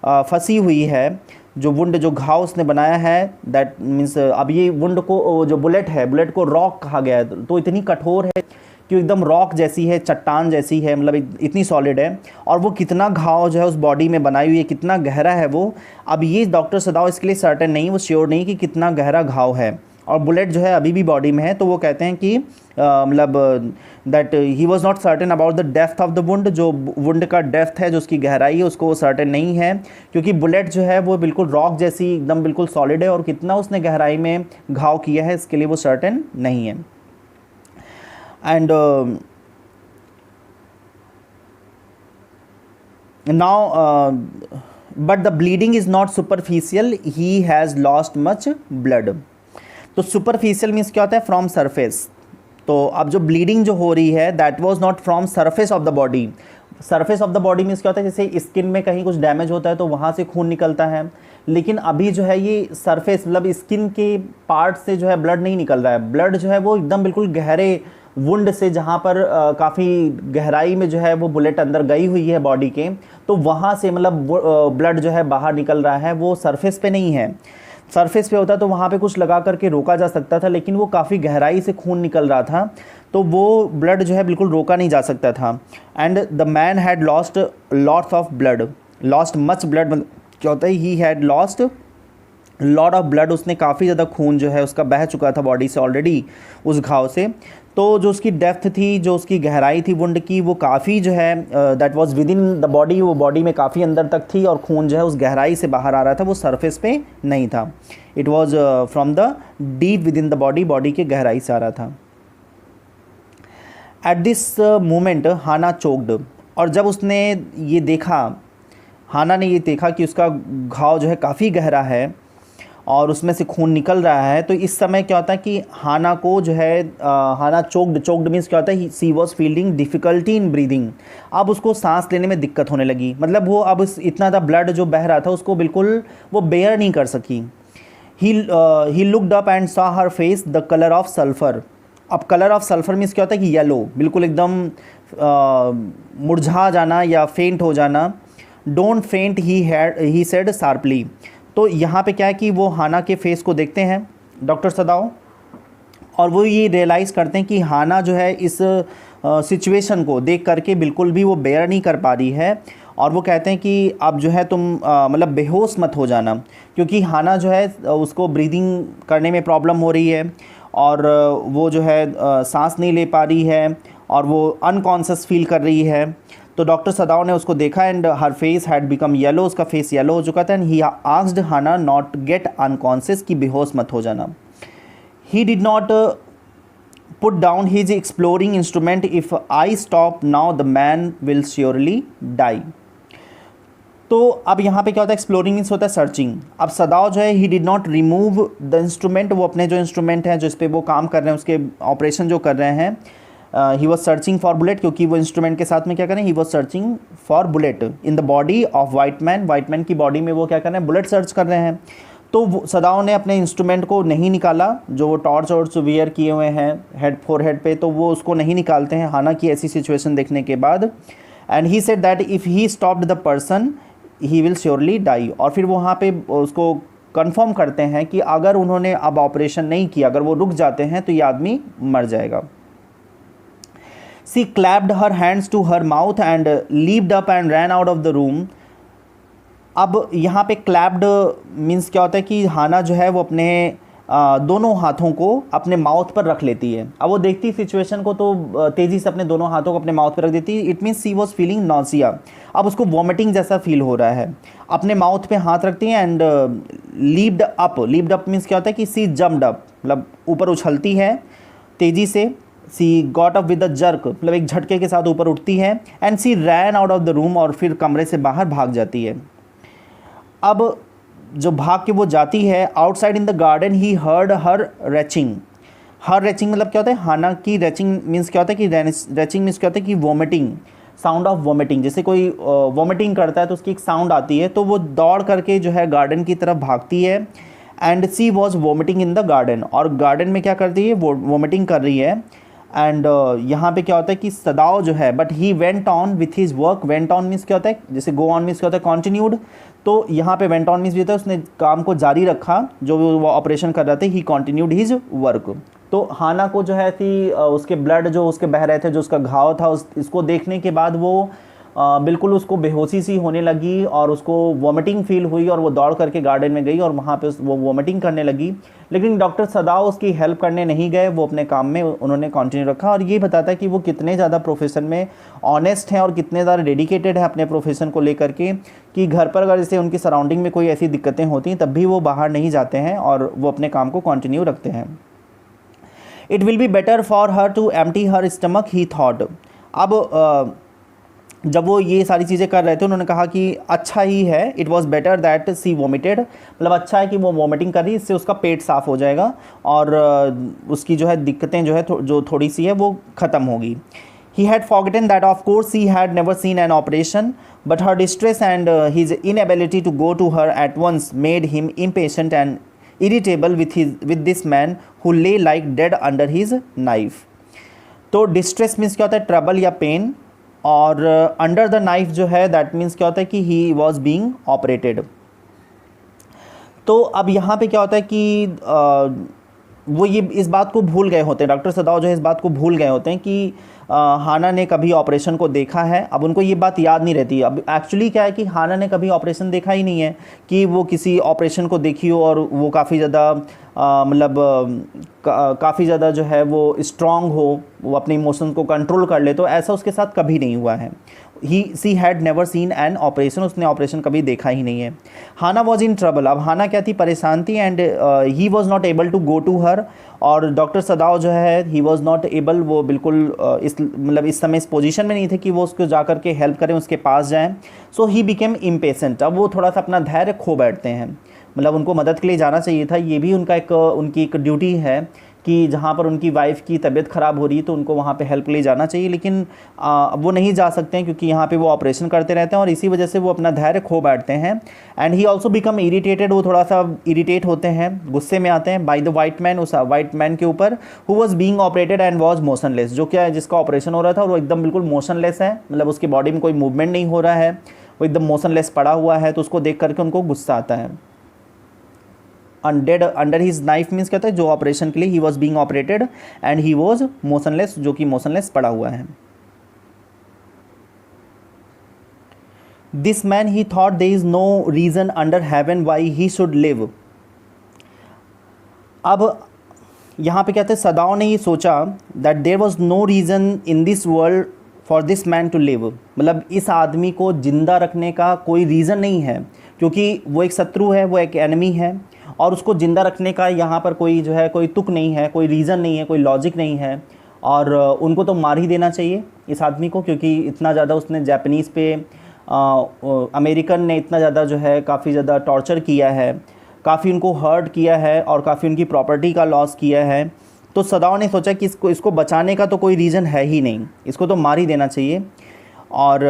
फंसी हुई है, जो वुंड जो घाव उसने बनाया है, दैट मीन्स अब ये वुंड को जो बुलेट है, बुलेट को रॉक कहा गया है, तो इतनी कठोर है कि एकदम रॉक जैसी है, चट्टान जैसी है, मतलब इतनी सॉलिड है, और वो कितना घाव जो है उस बॉडी में बनाई हुई है, कितना गहरा है वो। अब ये डॉक्टर सदाव इसके लिए सर्टेन नहीं, वो श्योर नहीं कि कितना गहरा घाव है, और बुलेट जो है अभी भी बॉडी में है, तो वो कहते हैं कि मतलब that he was not certain about the depth of the wound, जो वुंड का डेप्थ है, जो उसकी गहराई है, उसको वो सर्टेन नहीं है, क्योंकि बुलेट जो है वो बिल्कुल रॉक जैसी एकदम बिल्कुल सॉलिड है, और कितना उसने गहराई में घाव किया है इसके लिए वो सर्टेन नहीं है। And now but the bleeding is not superficial, he has lost much blood. तो सुपरफिशियल मीन्स क्या होता है, फ्रॉम सरफेस। तो अब जो ब्लीडिंग जो हो रही है that was not from surface of the body, surface of the body means क्या होता है, जैसे स्किन में कहीं कुछ डैमेज होता है तो वहाँ से खून निकलता है, लेकिन अभी जो है ये सरफेस मतलब स्किन के पार्ट से जो है ब्लड नहीं निकल रहा है। ब्लड जो है वो एकदम बिल्कुल गहरे वुंड से, जहाँ पर काफ़ी गहराई में जो है वो बुलेट अंदर गई हुई है बॉडी के, तो वहाँ से मतलब ब्लड जो है बाहर निकल रहा है, वो सरफेस पे नहीं है। सरफेस पे होता तो वहाँ पे कुछ लगा करके रोका जा सकता था, लेकिन वो काफ़ी गहराई से खून निकल रहा था, तो वो ब्लड जो है बिल्कुल रोका नहीं जा सकता था। And the man had lost lots of blood, lost much blood, क्या होता है, he had lost lot of blood, उसने काफ़ी ज़्यादा खून जो है उसका बह चुका था बॉडी से ऑलरेडी उस घाव से। तो जो उसकी डेप्थ थी, जो उसकी गहराई थी वुंड की, वो काफ़ी जो है that was with in the body, वो बॉडी में काफ़ी अंदर तक थी, और खून जो है उस गहराई से बाहर आ रहा था, वो सरफेस पे नहीं था। It was from the deep within the body, body के गहराई से आ रहा था। At this moment Hana choked, और जब उसने ये देखा, हाना ने ये देखा कि उसका घाव जो है काफ़ी गहरा है और उसमें से खून निकल रहा है, तो इस समय क्या होता है कि हाना को जो है हाना चोक्ड मीन्स क्या होता है, she was feeling difficulty in breathing, अब उसको सांस लेने में दिक्कत होने लगी, मतलब वो अब इतना ज़्यादा ब्लड जो बह रहा था उसको बिल्कुल वो बेयर नहीं कर सकी। He looked up and saw her face the colour of sulphur. अब कलर ऑफ सल्फ़र मीन्स क्या होता है कि येलो, बिल्कुल एकदम मुरझा जाना या फेंट हो जाना। डोंट फेंट ही सेड शार्पली। तो यहाँ पे क्या है कि वो हाना के फेस को देखते हैं डॉक्टर सदाओ, और वो ये रियलाइज़ करते हैं कि हाना जो है इस सिचुएशन को देख करके बिल्कुल भी वो बेयर नहीं कर पा रही है, और वो कहते हैं कि अब जो है तुम मतलब बेहोश मत हो जाना, क्योंकि हाना जो है उसको ब्रीदिंग करने में प्रॉब्लम हो रही है, और वो जो है सांस नहीं ले पा रही है, और वो अनकॉन्शियस फील कर रही है। तो डॉक्टर सदाओ ने उसको देखा and her face had become yellow, उसका फेस येलो हो चुका था। And he asked Hana not get unconscious, कि बेहोश मत हो जाना। He did not put down his exploring instrument, if I stop now the man will surely die. तो अब यहाँ पे क्या होता है, एक्सप्लोरिंग मीन्स होता है सर्चिंग। अब सदाओ जो है he did not remove the instrument, वो अपने जो इंस्ट्रूमेंट है जिस पे वो काम कर रहे हैं, उसके ऑपरेशन जो कर रहे हैं, he was searching for bullet, क्योंकि वो इंस्ट्रूमेंट के साथ में क्या करें, he was searching for bullet in the body of white man, white man की बॉडी में वो क्या कर रहे हैं, बुलेट सर्च कर रहे हैं। तो सदाओ ने अपने इंस्ट्रूमेंट को नहीं निकाला, जो वो टॉर्च और वियर किए हुए हैं हेड फोरहेड पे, तो वो उसको नहीं निकालते हैं हाना की ऐसी सिचुएशन देखने के बाद। And he said that if he stopped the person he will surely die, और फिर वहाँ पे उसको कंफर्म करते हैं कि अगर उन्होंने अब ऑपरेशन नहीं किया, अगर वो रुक जाते हैं तो ये आदमी मर जाएगा। She clapped her hands to her mouth and leaped up and ran out of the room. अब यहाँ पे clapped मीन्स क्या होता है कि हाना जो है वो अपने दोनों हाथों को अपने माउथ पर रख लेती है। अब वो देखती सिचुएशन को तो तेज़ी से अपने दोनों हाथों को अपने माउथ पर रख देती है। It means she was feeling nausea, अब उसको वॉमिटिंग जैसा फील हो रहा है। अपने माउथ पे हाथ रखती है एंड लीप्ड अप मीन्स क्या होता है कि सी जम्प्ड अप, मतलब ऊपर उछलती है तेज़ी से। She got up with a jerk, मतलब एक झटके के साथ ऊपर उठती है। And she ran out of the room, और फिर कमरे से बाहर भाग जाती है। अब जो भाग के वो जाती है, outside in the garden he heard her reaching. Her reaching मतलब क्या होता है, हाना की रेचिंग मीन्स क्या होता है कि रेचिंग मीन्स क्या होता है कि वॉमिटिंग, साउंड ऑफ वॉमिटिंग। जैसे कोई वॉमिटिंग करता है तो उसकी एक साउंड आती है, तो वो दौड़ करके जो है गार्डन की तरफ भागती है। And she was vomiting in the garden, और गार्डन में क्या करती है, वो वॉमिटिंग कर रही है। एंड यहाँ पे क्या होता है कि सदाओ जो है, but he went on with his work. Went on means क्या होता है, जैसे गो ऑन मीन्स क्या होता है कॉन्टिन्यूड, तो यहाँ पे वेंट ऑन मीन्स भी होता है उसने काम को जारी रखा, जो वो ऑपरेशन कर रहे थे। ही कॉन्टिन्यूड हिज वर्क। तो हाना को जो है थी उसके ब्लड जो उसके बह रहे थे, जो उसका घाव था, इसको देखने के बाद वो बिल्कुल उसको बेहोशी सी होने लगी, और उसको वॉमिटिंग फील हुई, और वो दौड़ करके गार्डन में गई और वहाँ पे वो वॉमिटिंग करने लगी। लेकिन डॉक्टर सदाओ उसकी हेल्प करने नहीं गए, वो अपने काम में उन्होंने कंटिन्यू रखा। और ये बताता है कि वो कितने ज़्यादा प्रोफेशन में ऑनेस्ट हैं और कितने ज़्यादा डेडिकेटेड है अपने प्रोफेशन को लेकर के, कि घर पर अगर जैसे उनकी सराउंडिंग में कोई ऐसी दिक्कतें होती हैं तब भी वो बाहर नहीं जाते हैं और वो अपने काम को कंटिन्यू रखते हैं। It will be better for her to empty her stomach, he thought. अब जब वो ये सारी चीज़ें कर रहे थे, उन्होंने कहा कि अच्छा ही है, it was better that she vomited, मतलब अच्छा है कि वो वॉमिटिंग कर रही, इससे उसका पेट साफ़ हो जाएगा और उसकी जो है दिक्कतें जो है जो थोड़ी सी है वो ख़त्म होगी। He had forgotten that of course he had never seen an operation, but her distress and his inability to go to her at once made him impatient and irritable with this man who lay like dead under his knife. तो distress means क्या होता है, trouble या pen, और under the knife जो है that means क्या होता है कि ही वॉज बीइंग ऑपरेटेड. तो अब यहाँ पे क्या होता है कि वो ये इस बात को भूल गए होते हैं, डॉक्टर सदाओ जो है इस बात को भूल गए होते हैं कि हाना ने कभी ऑपरेशन को देखा है. अब उनको ये बात याद नहीं रहती. अब एक्चुअली क्या है कि हाना ने कभी ऑपरेशन देखा ही नहीं है कि वो किसी ऑपरेशन को देखी हो और वो काफ़ी ज़्यादा मतलब काफ़ी ज़्यादा जो है वो स्ट्रांग हो, वो अपने इमोशंस को कंट्रोल कर ले. तो ऐसा उसके साथ कभी नहीं हुआ है. She had never seen an operation, उसने ऑपरेशन कभी देखा ही नहीं है. Hana was in trouble. अब हाना क्या थी, परेशान थी. And he was not able to go to her. और डॉक्टर सदाओ जो है ही वॉज नॉट एबल, वो बिल्कुल इस समय इस पोजीशन में नहीं थे कि वो उसको जा कर के हेल्प करें, उसके पास जाएं. सो ही बिकेम इम्पेशेंट. अब वो थोड़ा सा अपना धैर्य खो बैठते हैं. मतलब उनको मदद के लिए जाना चाहिए था. ये भी उनकी एक ड्यूटी है कि जहाँ पर उनकी वाइफ की तबीयत ख़राब हो रही है तो उनको वहाँ पे हेल्प के लिए जाना चाहिए. लेकिन वो नहीं जा सकते हैं क्योंकि यहाँ पे वो ऑपरेशन करते रहते हैं और इसी वजह से वो अपना धैर्य खो बैठते हैं. And he also become irritated. वो थोड़ा सा इरीटेट होते हैं, गुस्से में आते हैं बाय द वाइट मैन, उस वाइट मैन के ऊपर, who was being operated and was motionless. जो क्या है, जिसका ऑपरेशन हो रहा था और वो एकदम बिल्कुल मोशनलेस है, मतलब उसकी बॉडी में कोई मूवमेंट नहीं हो रहा है, वो एकदम मोशनलेस पड़ा हुआ है. तो उसको देख करके उनको गुस्सा आता है. Dead under his knife means कहते हैं जो ऑपरेशन के लिए he was being operated and he was motionless, जो कि मोशनलेस पड़ा हुआ है. This man he thought there is no reason under heaven why he should live. अब यहाँ पे कहते हैं सदाओ ने ये सोचा that there was no reason in this world for this man to live. मतलब इस आदमी को जिंदा रखने का कोई रीज़न नहीं है क्योंकि वो एक शत्रु है, वो एक एनिमी है और उसको ज़िंदा रखने का यहाँ पर कोई जो है कोई तुक नहीं है, कोई रीज़न नहीं है, कोई लॉजिक नहीं है. और उनको तो मार ही देना चाहिए इस आदमी को, क्योंकि इतना ज़्यादा उसने जापानीज़ पे अमेरिकन ने इतना ज़्यादा जो है काफ़ी ज़्यादा टॉर्चर किया है, काफ़ी उनको हर्ट किया है और काफ़ी उनकी प्रॉपर्टी का लॉस किया है. तो सदाओ ने सोचा कि इसको बचाने का तो कोई रीज़न है ही नहीं, इसको तो मार ही देना चाहिए. और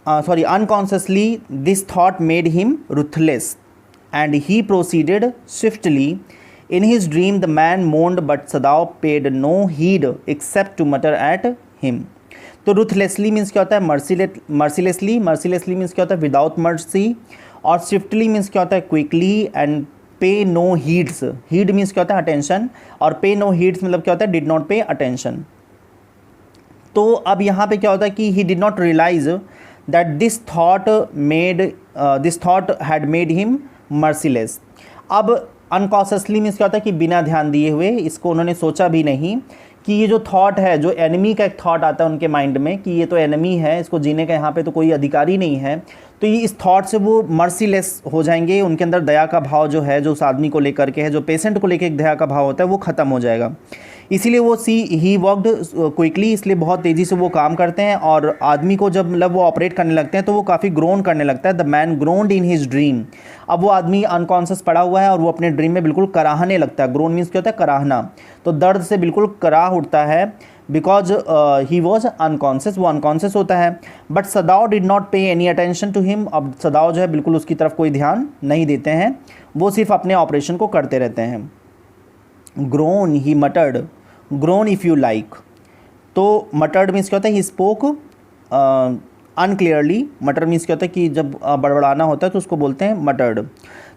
unconsciously this thought made him ruthless and he proceeded swiftly. In his dream the man moaned but Sadao paid no heed except to mutter at him. तो ruthlessly means क्या होता है, mercilessly means क्या होता है without mercy, और swiftly means क्या होता है quickly, and pay no heeds, heed means क्या होता है attention, और pay no heeds मतलब क्या होता है did not pay attention. तो अब यहाँ पे क्या होता है कि he did not realize that this thought had made him merciless. अब unconsciously मीन्स क्या होता है कि बिना ध्यान दिए हुए, इसको उन्होंने सोचा भी नहीं कि ये जो थॉट है, जो एनिमी का एक थॉट आता है उनके माइंड में कि ये तो एनिमी है, इसको जीने का यहाँ पे तो कोई अधिकार ही नहीं है. तो ये इस थॉट से वो मर्सीलेस हो जाएंगे. उनके अंदर दया का भाव जो है, जो उस आदमी को लेकर के है, जो पेशेंट को लेकर एक दया का भाव होता है, वो ख़त्म हो जाएगा. इसीलिए वो ही वर्कड क्विकली, इसलिए बहुत तेज़ी से वो काम करते हैं. और आदमी को जब मतलब वो ऑपरेट करने लगते हैं तो वो काफ़ी ग्रोन करने लगता है. The man ग्रोन्ड in his dream. अब वो आदमी अनकॉन्शियस पड़ा हुआ है और वो अपने ड्रीम में बिल्कुल कराहने लगता है. ग्रोन मीन्स क्या होता है, कराहना. तो दर्द से बिल्कुल कराह उठता है बिकॉज ही वॉज अनकॉन्शियस, वो अनकॉन्शियस होता है. बट सदाओ डिड नॉट पे एनी अटेंशन टू हिम. अब सदाओ जो है बिल्कुल उसकी तरफ कोई ध्यान नहीं देते हैं, वो सिर्फ अपने ऑपरेशन को करते रहते हैं. Grown he मटर्ड, grown if you like. तो मटर्ड मीन्स क्या होता है, ही स्पोक अनक्लियरली. मटर मीन्स क्या होता है कि जब बड़बड़ाना होता है तो उसको बोलते हैं मटर्ड.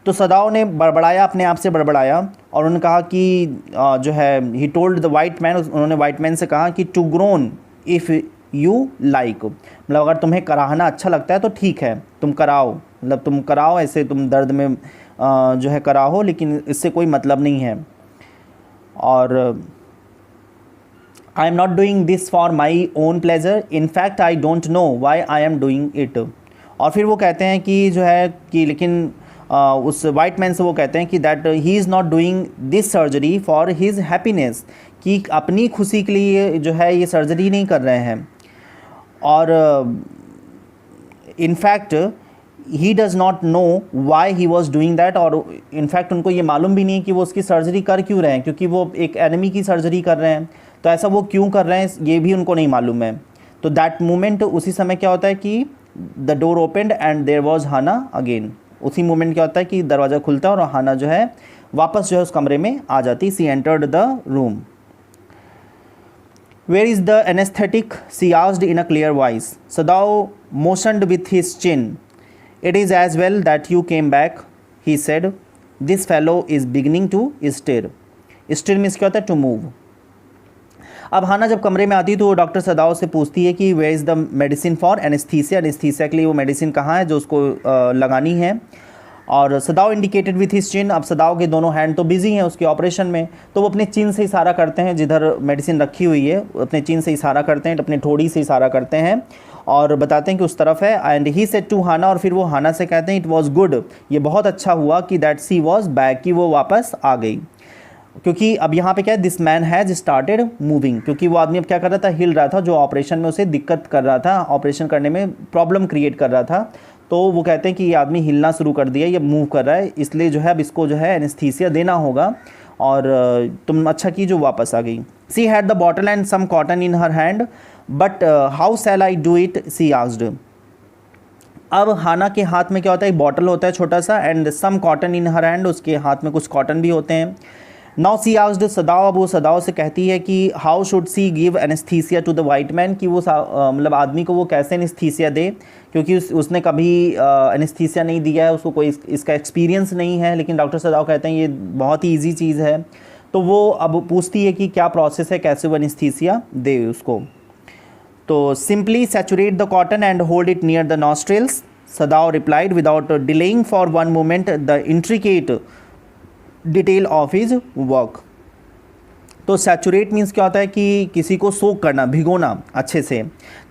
तो सदाओ ने बड़बड़ाया, अपने आप से बड़बड़ाया और उन्होंने कहा कि जो है he told the white man, उन्होंने वाइट मैन से कहा कि to groan if you like. मतलब अगर तुम्हें कराहना अच्छा लगता है तो ठीक है, तुम कराओ, मतलब तुम कराओ, ऐसे तुम दर्द में जो है कराओ, लेकिन इससे कोई मतलब नहीं है. और I am not doing this for my own pleasure. In fact, I don't know why I am doing it. और फिर वो कहते हैं कि जो है कि लेकिन उस वाइट मैन से वो कहते हैं कि that he is not doing this surgery for his happiness, कि अपनी खुशी के लिए जो है ये सर्जरी नहीं कर रहे हैं. और in fact he does not know why he was doing that, और इनफैक्ट उनको ये मालूम भी नहीं कि वो उसकी सर्जरी कर क्यों रहे हैं, क्योंकि वो एक एनिमी की सर्जरी कर रहे हैं, तो ऐसा वो क्यों कर रहे हैं ये भी उनको नहीं मालूम है। तो दैट मोमेंट, उसी समय क्या होता है कि the door opened and there was Hana again. उसी मोमेंट क्या होता है कि दरवाज़ा खुलता है और हाना जो है वापस जो है उस कमरे में आ जाती। She entered the room. Where is the anaesthetic, she asked in a clear voice. Sadao motioned with his chin. It is as well that you came back, he said. This fellow is beginning to stir. Stir means क्या होता है? To move. अब Hana जब कमरे में आती है तो वो डॉक्टर सदाओ से पूछती है कि where is the medicine for anaesthesia, anaesthesia के लिए वो मेडिसिन कहाँ है जो उसको लगानी है। और सदाओ इंडिकेटेड विथ हिज चिन। अब सदाओ के दोनों हैंड तो बिजी हैं उसके ऑपरेशन में, तो वो अपने चिन से इशारा करते हैं, जिधर मेडिसिन रखी हुई है अपने चिन से इशारा करते हैं, अपने ठोड़ी से इशारा करते हैं और बताते हैं कि उस तरफ है। एंड ही सेड टू हाना, और फिर वो हाना से कहते हैं इट वॉज गुड, ये बहुत अच्छा हुआ कि दैट सी वॉज बैक, कि वो वापस आ गई। क्योंकि अब यहाँ पे क्या है, this man has started moving, क्योंकि वो आदमी अब क्या कर रहा था, हिल रहा था, जो ऑपरेशन में उसे दिक्कत कर रहा था, ऑपरेशन करने में प्रॉब्लम क्रिएट कर रहा था। तो वो कहते हैं कि ये आदमी हिलना शुरू कर दिया, ये मूव कर रहा है, इसलिए जो है अब इसको जो है एनेस्थीसिया देना होगा, और तुम अच्छा की जो वापस आ गई। She had the bottle and some cotton in her hand, but how shall I do it, she asked. अब हाना के हाथ में क्या होता है, एक बॉटल होता है छोटा सा, and some cotton in her hand, उसके हाथ में कुछ कॉटन भी होते हैं। नाउ सी आस्क्ड सदाओ, अब वो सदाओ से कहती है कि how should she give anaesthesia to the white man, कि वो मतलब आदमी को वो कैसे एनेस्थीसिया दे, क्योंकि उसने कभी एनेस्थीसिया नहीं दिया है, उसको कोई इसका एक्सपीरियंस नहीं है। लेकिन डॉक्टर सदाओ कहते हैं ये बहुत ही ईजी चीज़ है। तो वो अब पूछती है कि क्या प्रोसेस है, कैसे वो एनेस्थीसिया दे उसको। तो simply saturate the cotton and hold it near the nostrils, Sadao replied without delaying for one moment the intricate detail of his work. तो सैचुरेट मीन्स क्या होता है कि किसी को सोक करना, भिगोना अच्छे से,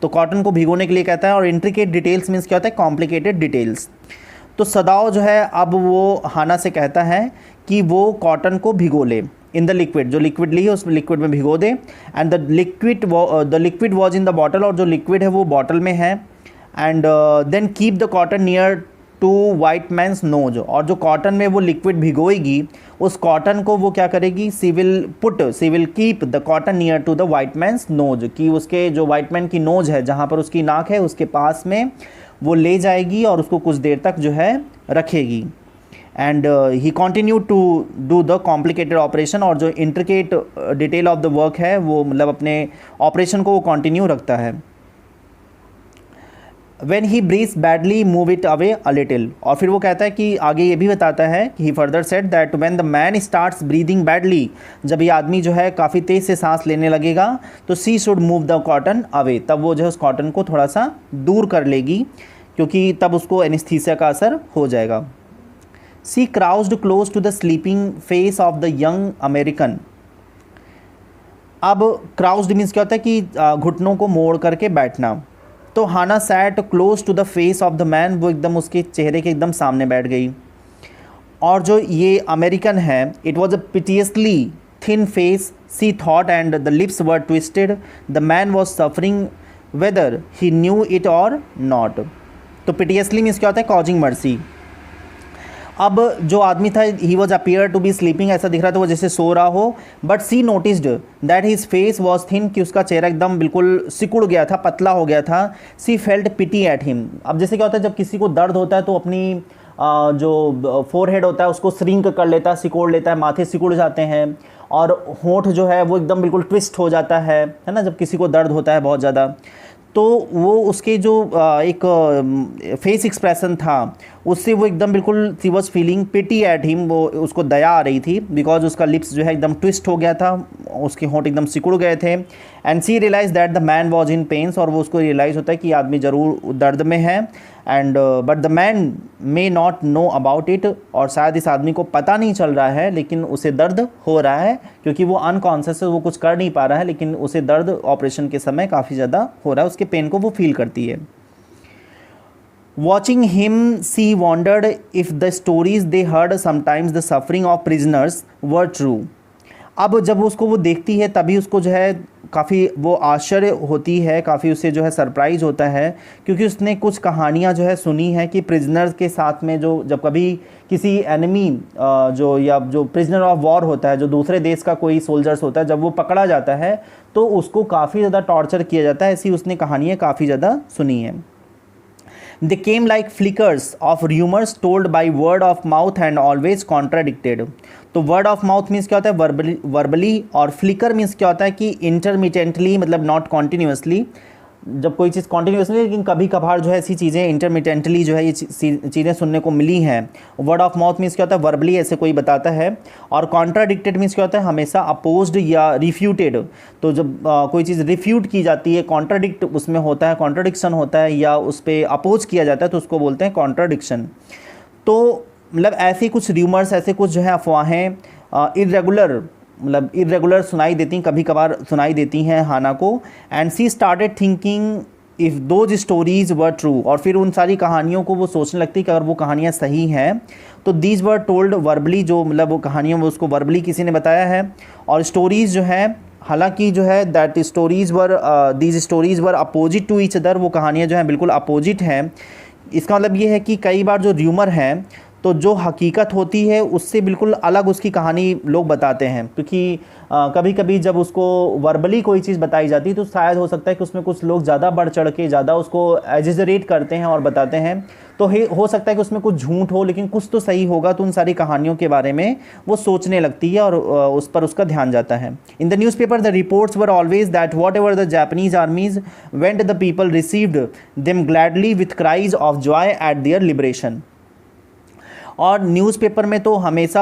तो कॉटन को भिगोने के लिए कहता है। और इंट्रिकेट डिटेल्स मीन्स क्या होता है, कॉम्प्लिकेटेड डिटेल्स। तो सदाओ जो है अब वो हाना से कहता है कि वो कॉटन को भिगो ले इन द लिक्विड, जो लिक्विड ली है उस लिक्विड में भिगो दे। And the liquid was in the bottle, और जो लिक्विड है वो बॉटल में है। And then keep the cotton near to white man's nose, और जो कॉटन में वो लिक्विड भिगोएगी उस कॉटन को वो क्या करेगी, she will keep the cotton near to the white man's nose, कि उसके जो वाइट मैन की नोज है, जहाँ पर उसकी नाक है, उसके पास में वो ले जाएगी और उसको कुछ देर तक जो है रखेगी। And he continue to do the complicated operation, और जो intricate detail of the work है वो मतलब अपने ऑपरेशन को वो कॉन्टिन्यू रखता है। When he breathes badly, move it away a little। और फिर वो कहता है कि आगे ये भी बताता है कि he further said that when the man starts breathing badly, जब ये आदमी जो है काफ़ी तेज़ से सांस लेने लगेगा तो she should move the cotton away, तब वो जो है उस कॉटन को थोड़ा सा दूर कर लेगी, क्योंकि तब उसको एनेस्थीसिया का असर हो जाएगा। She crouched close to the sleeping face of the young American। अब crouched मीन्स क्या होता है कि घुटनों को मोड़ करके बैठना। तो Hana sat close to the face of the man, वो एकदम उसके चेहरे के एकदम सामने बैठ गई। और जो ये अमेरिकन है, it was a pitifully thin face, she thought, and the lips were twisted, the man was suffering whether he knew it or not. तो पिटियसली मीन्स क्या होता है, कॉजिंग मर्सी। अब जो आदमी था, he was appear to be sleeping, ऐसा दिख रहा था वो जैसे सो रहा हो, but she noticed that his face was thin, कि उसका चेहरा एकदम बिल्कुल सिकुड़ गया था, पतला हो गया था। She felt pity at him. अब जैसे क्या होता है, जब किसी को दर्द होता है तो अपनी जो फोरहेड होता है उसको श्रिंक कर लेता है, सिकोड़ लेता है, माथे सिकुड़ जाते हैं, और होंठ जो है वो एकदम बिल्कुल ट्विस्ट हो जाता है ना, जब किसी को दर्द होता है बहुत ज़्यादा। तो वो उसके जो एक फेस एक्सप्रेशन था उससे वो एकदम बिल्कुल she was feeling pity at him, वो उसको दया आ रही थी, बिकॉज उसका लिप्स जो है एकदम ट्विस्ट हो गया था, उसके होंठ एकदम सिकुड़ गए थे। And she realize that the man was in pains, और वो उसको रियलाइज़ होता है कि आदमी ज़रूर दर्द में है। And but the man may not know about it, और शायद इस आदमी को पता नहीं चल रहा है लेकिन उसे दर्द हो रहा है, क्योंकि वो अनकॉन्शियस है, वो कुछ कर नहीं पा रहा है, लेकिन उसे दर्द ऑपरेशन के समय काफ़ी ज़्यादा हो रहा है, उसके पेन को वो फील करती है। Watching him, she wondered if the stories they heard sometimes the suffering of prisoners were true। अब जब उसको वो देखती है तभी उसको जो है काफ़ी वो आश्चर्य होती है, काफ़ी उसे जो है सरप्राइज़ होता है, क्योंकि उसने कुछ कहानियाँ जो है सुनी है कि प्रिजनर्स के साथ में जो जब कभी किसी एनिमी जो या जो प्रिजनर ऑफ वॉर होता है, जो दूसरे देश का कोई सोल्जर्स होता है, जब वो पकड़ा जाता है तो उसको काफ़ी ज़्यादा टॉर्चर किया जाता है। ऐसी उसने कहानियाँ काफ़ी ज़्यादा सुनी हैं। They came like flickers of rumors told by word of mouth and always contradicted. तो वर्ड ऑफ माउथ मीन्स क्या होता है, वर्बली, और फ्लिकर मीन्स क्या होता है कि इंटरमिटेंटली, मतलब नॉट कॉन्टीन्यूसली। जब कोई चीज़ कॉन्टीन्यूसली, लेकिन कभी कभार जो है ऐसी चीज़ें इंटरमिटेंटली जो है ये चीज़ें सुनने को मिली हैं। वर्ड ऑफ माउथ मीन्स क्या होता है, वर्बली ऐसे कोई बताता है। और कॉन्ट्राडिक्टेड मीन्स क्या होता है, हमेशा अपोज्ड या रिफ्यूटेड। तो जब कोई चीज़ रिफ्यूट की जाती है, कॉन्ट्राडिक्ट उसमें होता है, कॉन्ट्राडिक्शन होता है, या उस पर अपोज किया जाता है, तो उसको बोलते हैं कॉन्ट्राडिक्शन। तो मतलब ऐसी कुछ र्यूमर्स, ऐसे कुछ जो है अफवाहें इरेगुलर सुनाई देती, कभी कभार सुनाई देती हैं हाना को। And she started thinking if those stories were true, और फिर उन सारी कहानियों को वो सोचने लगती कि अगर वो कहानियाँ सही हैं तो दीज वर टोल्ड वर्बली, जो मतलब वो कहानियाँ वो उसको वर्बली किसी ने बताया है। और स्टोरीज़ जो है, हालांकि जो है that stories were these stories were opposite to each other, वो कहानियाँ जो हैं बिल्कुल अपोजिट हैं। इसका मतलब ये है कि कई बार जो र्यूमर हैं तो जो हकीकत होती है उससे बिल्कुल अलग उसकी कहानी लोग बताते हैं, क्योंकि कभी कभी जब उसको वर्बली कोई चीज़ बताई जाती है तो शायद हो सकता है कि उसमें कुछ लोग ज़्यादा बढ़ चढ़ के ज़्यादा उसको एग्जैजरेट करते हैं और बताते हैं। तो हो सकता है कि उसमें कुछ झूठ हो, लेकिन कुछ तो सही होगा, तो उन सारी कहानियों के बारे में वो सोचने लगती है और उस पर उसका ध्यान जाता है। In the newspaper the reports were always that whatever the Japanese armies went the people received them gladly with cries of joy at their liberation. और न्यूज़पेपर में तो हमेशा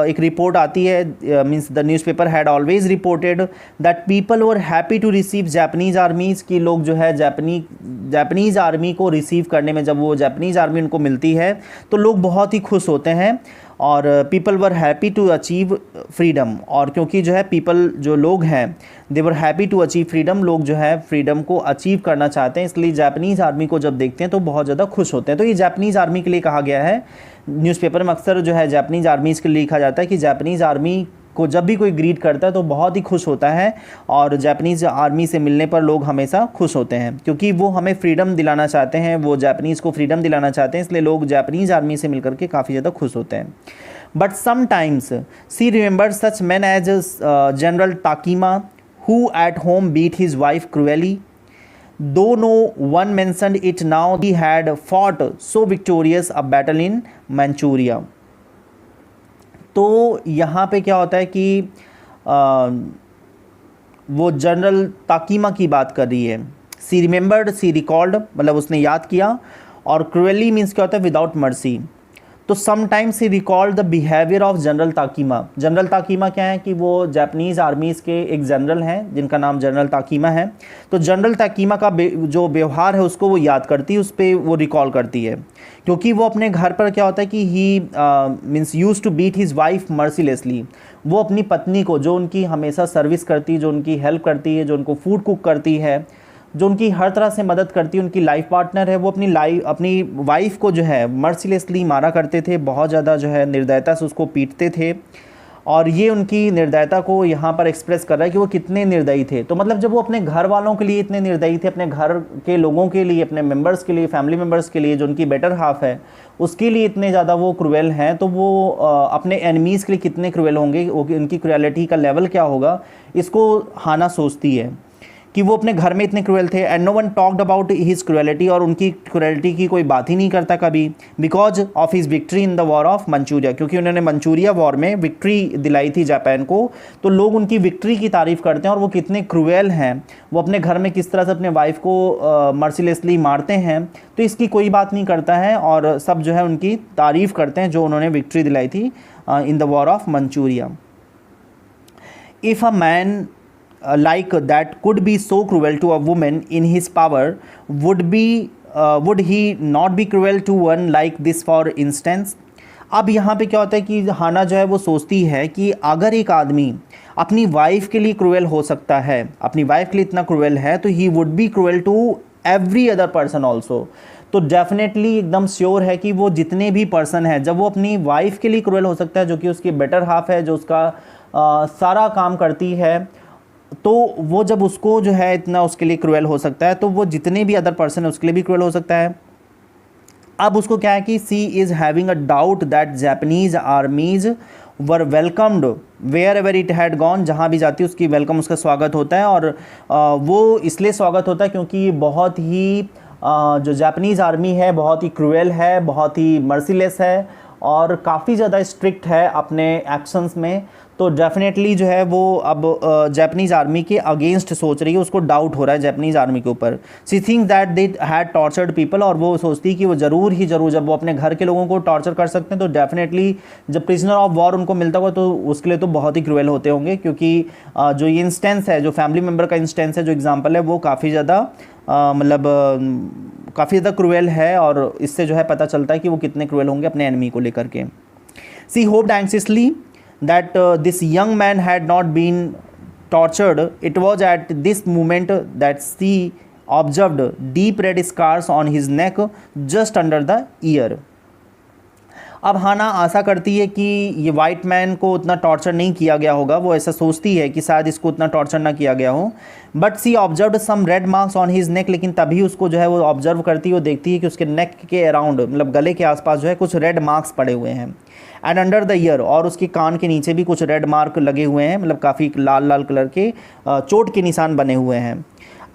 एक रिपोर्ट आती है, means the newspaper had always reported that people were happy to receive Japanese armies, की लोग जो है जापानीज़ आर्मी को रिसीव करने में, जब वो जापानीज़ आर्मी उनको मिलती है तो लोग बहुत ही खुश होते हैं। और people were happy to achieve freedom, और क्योंकि जो है पीपल जो लोग हैं they were happy to achieve freedom, लोग जो है फ्रीडम को अचीव करना चाहते हैं, इसलिए जापानीज़ आर्मी को जब देखते हैं तो बहुत ज़्यादा खुश होते हैं। तो ये जापानीज़ आर्मी के लिए कहा गया है। न्यूज़पेपर में अक्सर जो है जापानीज़ आर्मीज़ के लिए लिखा जाता है कि जापानीज़ आर्मी को जब भी कोई ग्रीट करता है तो बहुत ही खुश होता है, और जापानीज़ आर्मी से मिलने पर लोग हमेशा खुश होते हैं, क्योंकि वो हमें फ्रीडम दिलाना चाहते हैं, वो जापानीज़ को फ्रीडम दिलाना चाहते हैं, इसलिए लोग जापानीज़ आर्मी से मिलकर के काफ़ी ज़्यादा खुश होते हैं। But sometimes she remember such man as General Takima who at home beat his wife cruelly, though no one mentioned it now he had fought so victorious a battle in Manchuria। तो यहाँ पे क्या होता है कि वो general ताकीमा की बात कर रही है। सी रिमेंबर्ड, सी रिकॉल्ड, मतलब उसने याद किया, और क्रुएली मीन्स क्या होता है, विदाउट मर्सी। तो sometimes he recalled the behaviour of General Takima. General Takima क्या है कि वो जापानीज़ आर्मीज़ के एक जनरल हैं जिनका नाम जनरल ताकीमा है। तो जनरल ताकीमा का जो व्यवहार है उसको वो याद करती है, उस पर वो रिकॉल करती है, क्योंकि वो अपने घर पर क्या होता है कि he means use to beat his wife mercilessly. वो अपनी पत्नी को, जो उनकी हमेशा सर्विस करती है, जो उनकी हेल्प करती है, जो उनको फूड कुक करती है, जो उनकी हर तरह से मदद करती है, उनकी लाइफ पार्टनर है, वो अपनी वाइफ को जो है मर्सीलेसली मारा करते थे, बहुत ज़्यादा जो है निर्दयता से उसको पीटते थे। और ये उनकी निर्दयता को यहाँ पर एक्सप्रेस कर रहा है कि वो कितने निर्दयी थे। तो मतलब जब वो अपने घर वालों के लिए इतने निर्दयी थे, अपने घर के लोगों के लिए, अपने मेंबर्स के लिए, फैमिली मेंबर्स के लिए, जो उनकी बेटर हाफ है उसके लिए इतने ज़्यादा वो क्रूएल हैं, तो वो अपने एनिमीज़ के लिए कितने क्रूएल होंगे, उनकी क्रूएलिटी का लेवल क्या होगा, इसको हाना सोचती है कि वो अपने घर में इतने क्रूएल थे। And no one talked about his cruelty, और उनकी क्रूएलिटी की कोई बात ही नहीं करता कभी, because of his victory in the war of Manchuria, क्योंकि उन्होंने मंचूरिया वॉर में विक्ट्री दिलाई थी जापान को, तो लोग उनकी विक्ट्री की तारीफ़ करते हैं और वो कितने क्रूएल हैं, वो अपने घर में किस तरह से अपने वाइफ को मर्सीलेसली मारते हैं, तो इसकी कोई बात नहीं करता है, और सब जो है उनकी तारीफ़ करते हैं जो उन्होंने विक्ट्री दिलाई थी in the war of Manchuria. If a man like that could be so cruel to a woman in his power, would he not be cruel to one like this for instance? अब यहाँ पे क्या होता है कि हाना जो है वो सोचती है कि अगर एक आदमी अपनी वाइफ के लिए क्रूएल हो सकता है, अपनी वाइफ के लिए इतना क्रूएल है, तो he would be cruel to every other person also. तो डेफिनेटली एकदम श्योर है कि वो जितने भी पर्सन हैं, जब वो अपनी वाइफ के लिए क्रूएल हो सकता है, जो कि उसकी बेटर हाफ है, जो उसका सारा काम करती है, तो वो जब उसको जो है इतना उसके लिए क्रूएल हो सकता है, तो वो जितने भी अदर पर्सन है उसके लिए भी क्रूएल हो सकता है। अब उसको क्या है कि she is having a doubt that Japanese armies were welcomed wherever it had gone, जहाँ भी जाती है उसकी वेलकम, उसका स्वागत होता है। और वो इसलिए स्वागत होता है क्योंकि बहुत ही जो जापानीज़ आर्मी है बहुत ही क्रूएल है, बहुत ही मर्सीलेस है और काफ़ी ज़्यादा स्ट्रिक्ट है अपने एक्शंस में। तो डेफिनेटली जो है वो अब जापानीज़ आर्मी के अगेंस्ट सोच रही है, उसको डाउट हो रहा है जापानीज़ आर्मी के ऊपर। She think that they had tortured people, और वो सोचती है कि वो ज़रूर ही ज़रूर जब वो अपने घर के लोगों को टॉर्चर कर सकते हैं तो डेफिनेटली जब प्रिजनर ऑफ वॉर उनको मिलता होगा तो उसके लिए तो बहुत ही क्रूएल होते होंगे। क्योंकि जो ये इंस्टेंस है, जो फैमिली मेम्बर का इंस्टेंस है, जो एग्जाम्पल है, वो काफ़ी ज़्यादा मतलब काफ़ी ज़्यादा क्रूएल है और इससे जो है पता चलता है कि वो कितने क्रूएल होंगे अपने एनिमी को लेकर के। सी hoped एंक्सियसली that this young man had not been tortured. It was at this moment that she observed deep red scars on his neck just under the ear. अब हाना आशा करती है कि ये वाइट मैन को उतना टॉर्चर नहीं किया गया होगा, वो ऐसा सोचती है कि शायद इसको उतना टॉर्चर ना किया गया हो। But she observed some red marks on his neck, लेकिन तभी उसको जो है वो ऑब्जर्व करती है, वो देखती है कि उसके नेक के अराउंड मतलब गले के आसपास जो है कुछ रेड मार्क्स पड़े हुए हैं। एंड अंडर द ईयर, और उसके कान के नीचे भी कुछ रेड मार्क लगे हुए हैं, मतलब काफ़ी लाल लाल कलर के चोट के निशान बने हुए हैं।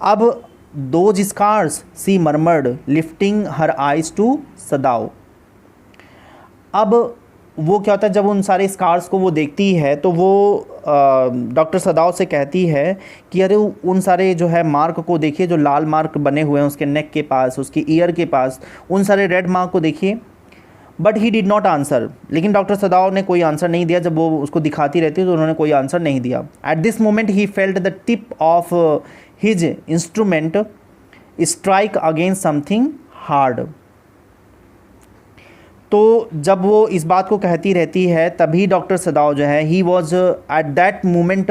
अब those scars she murmured lifting her eyes to Sadao. अब वो क्या होता है, जब उन सारे स्कार्स को वो देखती है तो वो डॉक्टर सदाओ से कहती है कि अरे उन सारे जो है मार्क को देखिए, जो लाल मार्क बने हुए हैं उसके नेक के पास, उसकी ईयर के पास, उन सारे रेड मार्क को देखिए। But he did not answer, लेकिन डॉक्टर सदाओ ने कोई आंसर नहीं दिया। जब वो उसको दिखाती रहती है तो उन्होंने कोई आंसर नहीं दिया। Eight this moment he felt the tip of his instrument strike against something hard. तो जब वो इस बात को कहती रहती है तभी डॉक्टर सदाओ जो है he was at that moment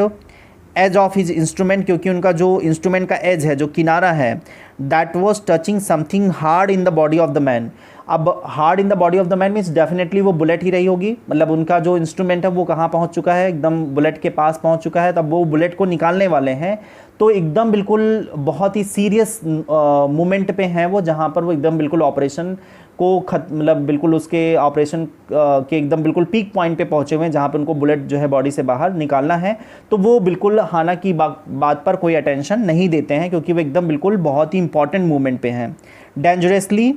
edge of his instrument, क्योंकि उनका जो इंस्ट्रूमेंट का एज है, जो किनारा है, that was touching something hard in the body of the man. अब hard in the body of the man means definitely वो बुलेट ही रही होगी, मतलब उनका जो इंस्ट्रूमेंट है वो कहाँ पहुँच चुका है, एकदम बुलेट के पास पहुँच चुका है। तब वो बुलेट को निकालने वाले हैं तो एकदम बिल्कुल बहुत ही सीरियस मोमेंट पे हैं वो, जहाँ पर वो एकदम बिल्कुल ऑपरेशन को मतलब बिल्कुल उसके ऑपरेशन के एकदम बिल्कुल पीक पॉइंट पे पहुंचे हुए हैं, जहाँ पे उनको बुलेट जो है बॉडी से बाहर निकालना है। तो वो बिल्कुल हाना की बात पर कोई अटेंशन नहीं देते हैं, क्योंकि वो एकदम बिल्कुल बहुत ही इंपॉर्टेंट मूवमेंट पे हैं। डेंजरसली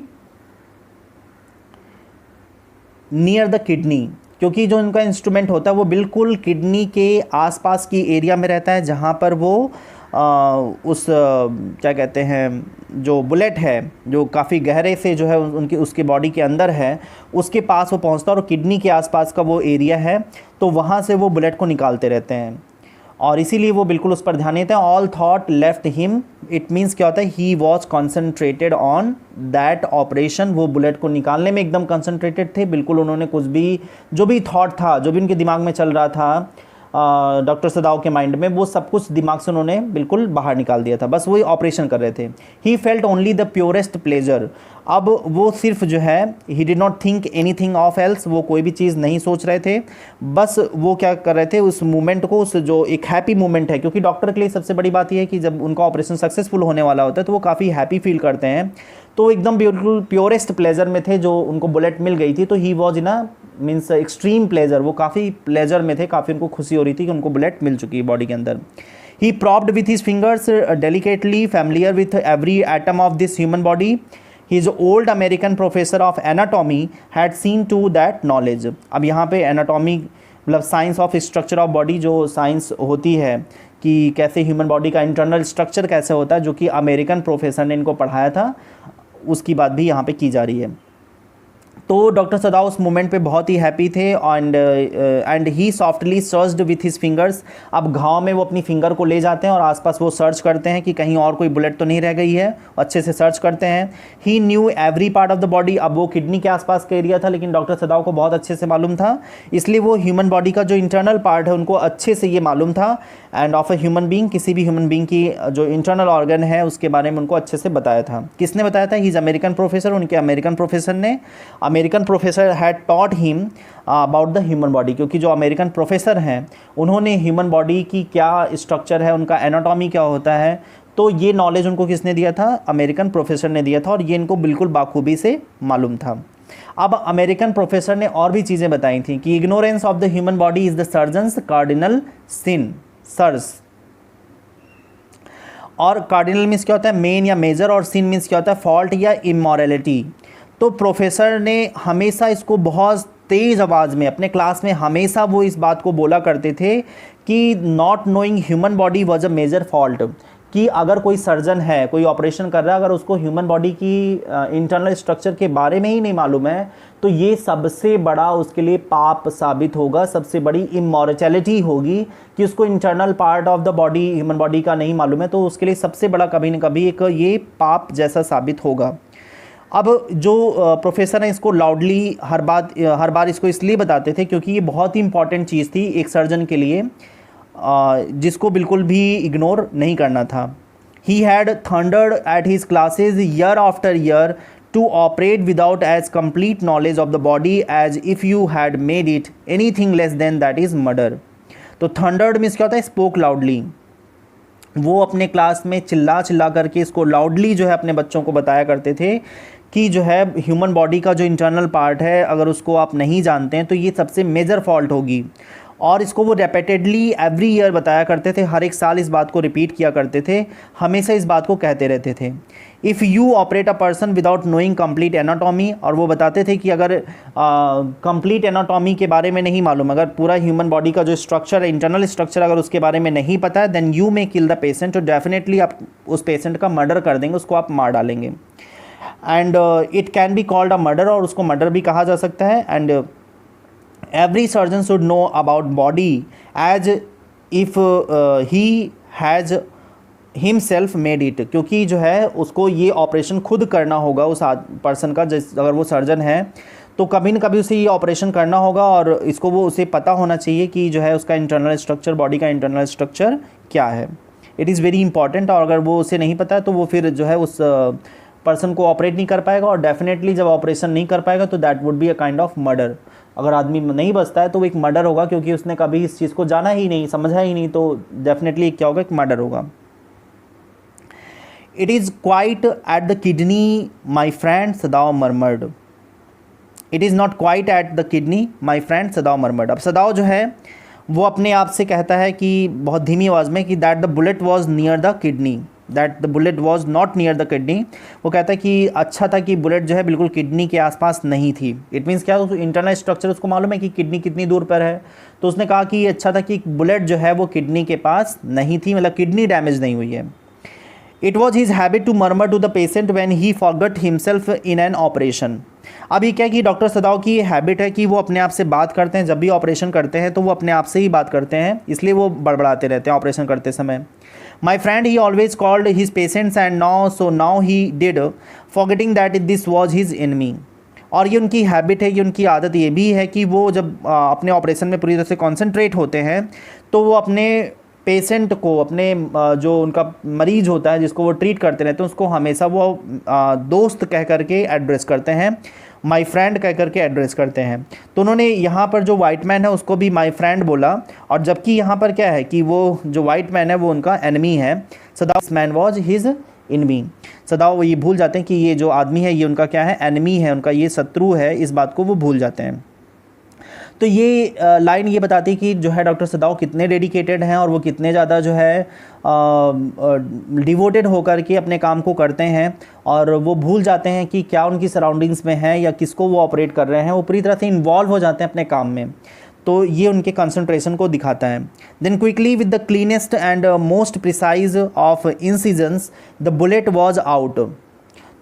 नियर द किडनी, क्योंकि जो उनका इंस्ट्रूमेंट होता है वो बिल्कुल किडनी के आसपास की एरिया में रहता है, जहाँ पर वो उस क्या कहते हैं जो बुलेट है जो काफ़ी गहरे से जो है उनकी उसके बॉडी के अंदर है उसके पास वो पहुंचता है, और किडनी के आसपास का वो एरिया है, तो वहाँ से वो बुलेट को निकालते रहते हैं और इसीलिए वो बिल्कुल उस पर ध्यान देते हैं। All thought left him, it means क्या होता है, he was concentrated on that operation. वो बुलेट को निकालने में एकदम कंसंट्रेटेड थे, बिल्कुल उन्होंने कुछ भी जो भी थॉट था, जो भी उनके दिमाग में चल रहा था डॉक्टर सदाओ के माइंड में, वो सब कुछ दिमाग से उन्होंने बिल्कुल बाहर निकाल दिया था, बस वही ऑपरेशन कर रहे थे। He felt only the purest pleasure, अब वो सिर्फ जो है he did not think anything of else, वो कोई भी चीज़ नहीं सोच रहे थे, बस वो क्या कर रहे थे उस मोमेंट को, उस जो एक हैप्पी मोमेंट है, क्योंकि डॉक्टर के लिए सबसे बड़ी बात यह है कि जब उनका ऑपरेशन सक्सेसफुल होने वाला होता है तो वो काफ़ी हैप्पी फील करते हैं। तो एकदम बिल्कुल प्योरेस्ट प्लेजर में थे, जो उनको बुलेट मिल गई थी, तो he was in a means extreme pleasure, वो काफ़ी प्लेजर में थे, काफ़ी उनको खुशी हो रही थी कि उनको बुलेट मिल चुकी है बॉडी के अंदर। He propped with his fingers delicately familiar with every atom of this human body. His old American professor of anatomy had seen to that knowledge। अब यहाँ पे एनाटॉमी मतलब science of structure of body, जो science होती है कि कैसे human body का इंटरनल स्ट्रक्चर कैसे होता है, जो कि अमेरिकन प्रोफेसर ने इनको पढ़ाया था, उसकी बात भी यहाँ पे की जा रही है। तो डॉक्टर सदाओ उस मोमेंट पे बहुत ही हैप्पी थे and he softly searched with his fingers. अब घाव में वो अपनी फिंगर को ले जाते हैं और आसपास वो सर्च करते हैं कि कहीं और कोई बुलेट तो नहीं रह गई है, अच्छे से सर्च करते हैं। He knew every part of the body, अब वो किडनी के आसपास का एरिया था लेकिन डॉक्टर सदाओ को बहुत अच्छे से मालूम था, इसलिए वो ह्यूमन बॉडी का जो इंटरनल पार्ट है उनको अच्छे से ये मालूम था। End of a human being, किसी भी ह्यूमन बीइंग की जो इंटरनल ऑर्गन है उसके बारे में उनको अच्छे से बताया था। किसने बताया था? ही इज़ अमेरिकन प्रोफेसर, उनके अमेरिकन प्रोफेसर ने। American professor had taught him about the human body, क्योंकि जो अमेरिकन प्रोफेसर हैं उन्होंने ह्यूमन बॉडी की क्या स्ट्रक्चर है, उनका एनाटॉमी क्या होता है, तो ये नॉलेज उनको किसने दिया था? अमेरिकन प्रोफेसर ने दिया था, और ये इनको बिल्कुल बाखूबी से मालूम था। अब अमेरिकन प्रोफेसर ने और भी चीज़ें बताई थी कि ignorance of the human body is the surgeon's cardinal sin, sirs. और कार्डिनल मीन्स क्या होता है? मेन या मेजर, और सिन मीन्स क्या होता है? फॉल्ट या इमोरलिटी। तो प्रोफेसर ने हमेशा इसको बहुत तेज़ आवाज़ में अपने क्लास में हमेशा वो इस बात को बोला करते थे कि not knowing human body was a major fault, कि अगर कोई सर्जन है, कोई ऑपरेशन कर रहा है, अगर उसको ह्यूमन बॉडी की इंटरनल स्ट्रक्चर के बारे में ही नहीं मालूम है, तो ये सबसे बड़ा उसके लिए पाप साबित होगा, सबसे बड़ी इमोरटैलिटी होगी कि उसको internal part of the body, human body का नहीं मालूम है, तो उसके लिए सबसे बड़ा कभी न कभी एक ये पाप जैसा साबित होगा। अब जो प्रोफेसर हैं इसको लाउडली हर बार इसको इसलिए बताते थे क्योंकि ये बहुत ही इंपॉर्टेंट चीज़ थी एक सर्जन के लिए, जिसको बिल्कुल भी इग्नोर नहीं करना था। He had thundered at his classes year after year to operate without as complete knowledge of the body as if you had made it anything less than that is murder. तो thundered means क्या होता है? Spoke loudly. वो अपने class में चिल्ला करके इसको लाउडली जो है अपने बच्चों को बताया करते थे कि जो है ह्यूमन बॉडी का जो इंटरनल पार्ट है, अगर उसको आप नहीं जानते हैं तो ये सबसे मेजर फॉल्ट होगी। और इसको वो रेपिटेडली एवरी ईयर बताया करते थे, हर एक साल इस बात को रिपीट किया करते थे, हमेशा इस बात को कहते रहते थे। If you operate a person without knowing complete anatomy, और वो बताते थे कि अगर कंप्लीट एनाटॉमी के बारे में नहीं मालूम, अगर पूरा ह्यूमन बॉडी का जो स्ट्रक्चर है, इंटरनल स्ट्रक्चर अगर उसके बारे में नहीं पता है, then you may kill the patient, तो डेफिनेटली आप उस पेशेंट का मर्डर कर देंगे, उसको आप मार डालेंगे। And it can be called a murder, और उसको मर्डर भी कहा जा सकता है। And every surgeon should know about body as if he has himself made it, क्योंकि जो है उसको ये ऑपरेशन खुद करना होगा उस पर्सन का, अगर वो सर्जन है तो कभी न कभी उसे ये ऑपरेशन करना होगा, और इसको वो उसे पता होना चाहिए कि जो है उसका इंटरनल स्ट्रक्चर, बॉडी का इंटरनल स्ट्रक्चर क्या है। इट इज़ वेरी इंपॉर्टेंट, और अगर वो उसे नहीं पता है तो वो फिर जो है उस पर्सन को ऑपरेट नहीं कर पाएगा, और डेफिनेटली जब ऑपरेशन नहीं कर पाएगा तो that would be a kind of murder. अगर आदमी नहीं बचता है तो वो एक मर्डर होगा, क्योंकि उसने कभी इस चीज़ को जाना ही नहीं, समझा ही नहीं, तो डेफिनेटली क्या होगा? एक मर्डर होगा। It is quite at the kidney my friend Sadao murmured. It is not quite at the kidney my friend Sadao murmured. अब सदाव जो है वो अपने आप से कहता है कि बहुत धीमी आवाज़ में कि that the bullet was near the kidney, that the bullet was not near the kidney. वो कहता है कि अच्छा था कि बुलेट जो है बिल्कुल किडनी के आसपास नहीं थी। इट मीन्स क्या? इंटरनल स्ट्रक्चर उसको मालूम है कि किडनी कितनी दूर पर है, तो उसने कहा कि अच्छा था कि बुलेट जो है वो किडनी के पास नहीं थी, मतलब किडनी डैमेज नहीं हुई है। It was his habit to murmur to the patient when he forgot himself in an operation. अब ये क्या कि डॉक्टर सदाव की हैबिट है कि वो अपने आप से बात करते हैं, जब भी ऑपरेशन करते हैं तो वो अपने आप से ही बात करते हैं, इसलिए वो बड़बड़ाते रहते हैं ऑपरेशन करते समय। My friend, he always called his patients and now he did, forgetting that this was his enemy. और ये उनकी हैबिट है, ये उनकी आदत ये भी है कि वो जब अपने ऑपरेशन में पूरी तरह से कॉन्सेंट्रेट होते हैं तो वो अपने पेशेंट को, अपने जो उनका मरीज होता है जिसको वो ट्रीट करते रहते हैं, उसको हमेशा वो दोस्त कह करके एड्रेस करते हैं, माई फ्रेंड कह करके एड्रेस करते हैं। तो उन्होंने यहाँ पर जो वाइट मैन है उसको भी माई फ्रेंड बोला, और जबकि यहाँ पर क्या है कि वो जो वाइट मैन है वो उनका एनिमी है। सदाव मैन वॉज हिज एनिमी। सदाव ये भूल जाते हैं कि ये जो आदमी है ये उनका क्या है? एनिमी है, उनका ये शत्रु है, इस बात को वो भूल जाते हैं। तो ये लाइन ये बताती है कि जो है डॉक्टर सदाव कितने डेडिकेटेड हैं और वो कितने ज़्यादा जो है डिवोटेड होकर के अपने काम को करते हैं, और वो भूल जाते हैं कि क्या उनकी सराउंडिंग्स में है या किसको वो ऑपरेट कर रहे हैं, वो पूरी तरह से इन्वॉल्व हो जाते हैं अपने काम में। तो ये उनके कंसंट्रेशन को दिखाता है। Then quickly with the cleanest and most precise of incisions the bullet was out.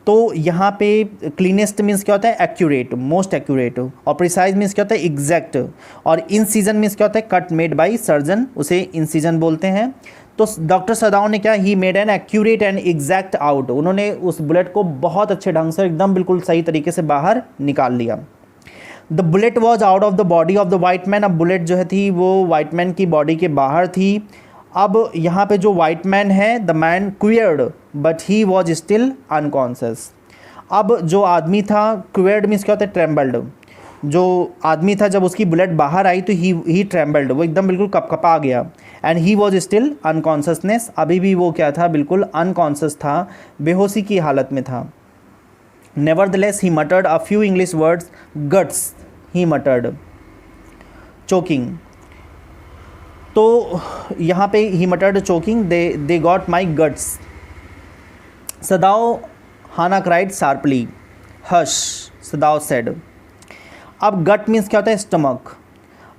तो यहाँ पे क्लीनेस्ट मीन्स क्या होता है? एक्यूरेट, मोस्ट एक्यूरेट, और प्रिसाइज मीन्स क्या होता है? एग्जैक्ट, और इंसिजन मीन्स क्या होता है? कट मेड बाय सर्जन, उसे इंसिजन बोलते हैं। तो डॉक्टर सदाव ने क्या? He made an accurate and exact out. उन्होंने उस बुलेट को बहुत अच्छे ढंग से एकदम बिल्कुल सही तरीके से बाहर निकाल लिया। The bullet was out of the body of the white man. अब बुलेट जो है थी वो वाइट मैन की बॉडी के बाहर थी। अब यहाँ पे जो वाइट मैन है, the man quivered but he was still unconscious. अब जो आदमी था, क्वियर्ड मीन्स क्या होता है, ट्रेम्बल्ड। जो आदमी था जब उसकी बुलेट बाहर आई तो ही ट्रेम्बल्ड, वो एकदम बिल्कुल कपकपा गया। And he was still unconsciousness, अभी भी वो क्या था, बिल्कुल अनकॉन्शियस था, बेहोशी की हालत में था। Nevertheless he muttered a few English words, guts he muttered, choking. तो यहाँ पे he muttered choking, they got my guts. Sadao, Hana cried sharply, hush, Sadao said. अब गट मीन्स क्या होता है, स्टमक।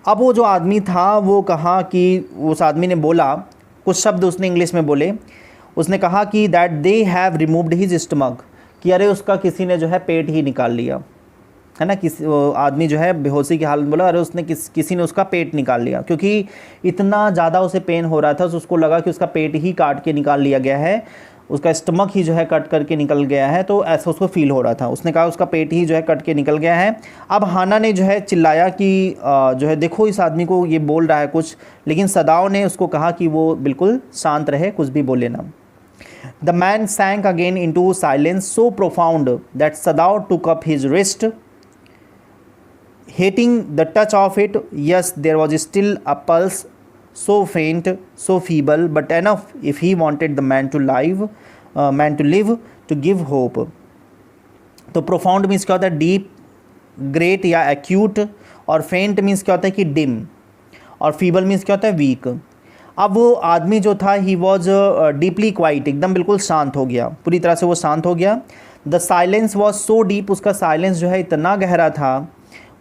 अब वो जो आदमी था वो कहा कि उस आदमी ने बोला, कुछ शब्द उसने इंग्लिश में बोले, उसने कहा कि that they have removed his stomach, कि अरे उसका किसी ने जो है पेट ही निकाल लिया, है ना। किसी आदमी जो है बेहोशी की हालत, बोला अरे उसने किसी ने उसका पेट निकाल लिया, क्योंकि इतना ज़्यादा उसे पेन हो रहा था, तो उसको लगा कि उसका पेट ही काट के निकाल लिया गया है, उसका स्टमक ही जो है कट करके निकल गया है, तो ऐसा उसको फील हो रहा था। उसने कहा उसका पेट ही जो है कट के निकल गया है। अब हाना ने जो है चिल्लाया कि जो है देखो इस आदमी को ये बोल रहा है कुछ, लेकिन सदाओ ने उसको कहा कि वो बिल्कुल शांत रहे, कुछ भी बोले ना। The man sank again into silence so profound that Sadao took up his wrist, hating the touch of it. Yes, there was still a pulse, so faint, so feeble, but enough if he wanted the man to live, to give hope. तो profound means क्या होता है, deep, great या acute, और फेंट means क्या होता है कि डिम, और फीबल मीन्स क्या होता है वीक। अब वो आदमी जो था, ही वॉज डीपली क्वाइट, एकदम बिल्कुल शांत हो गया, पूरी तरह से वो शांत हो गया। The silence was so deep, उसका साइलेंस जो है इतना गहरा था,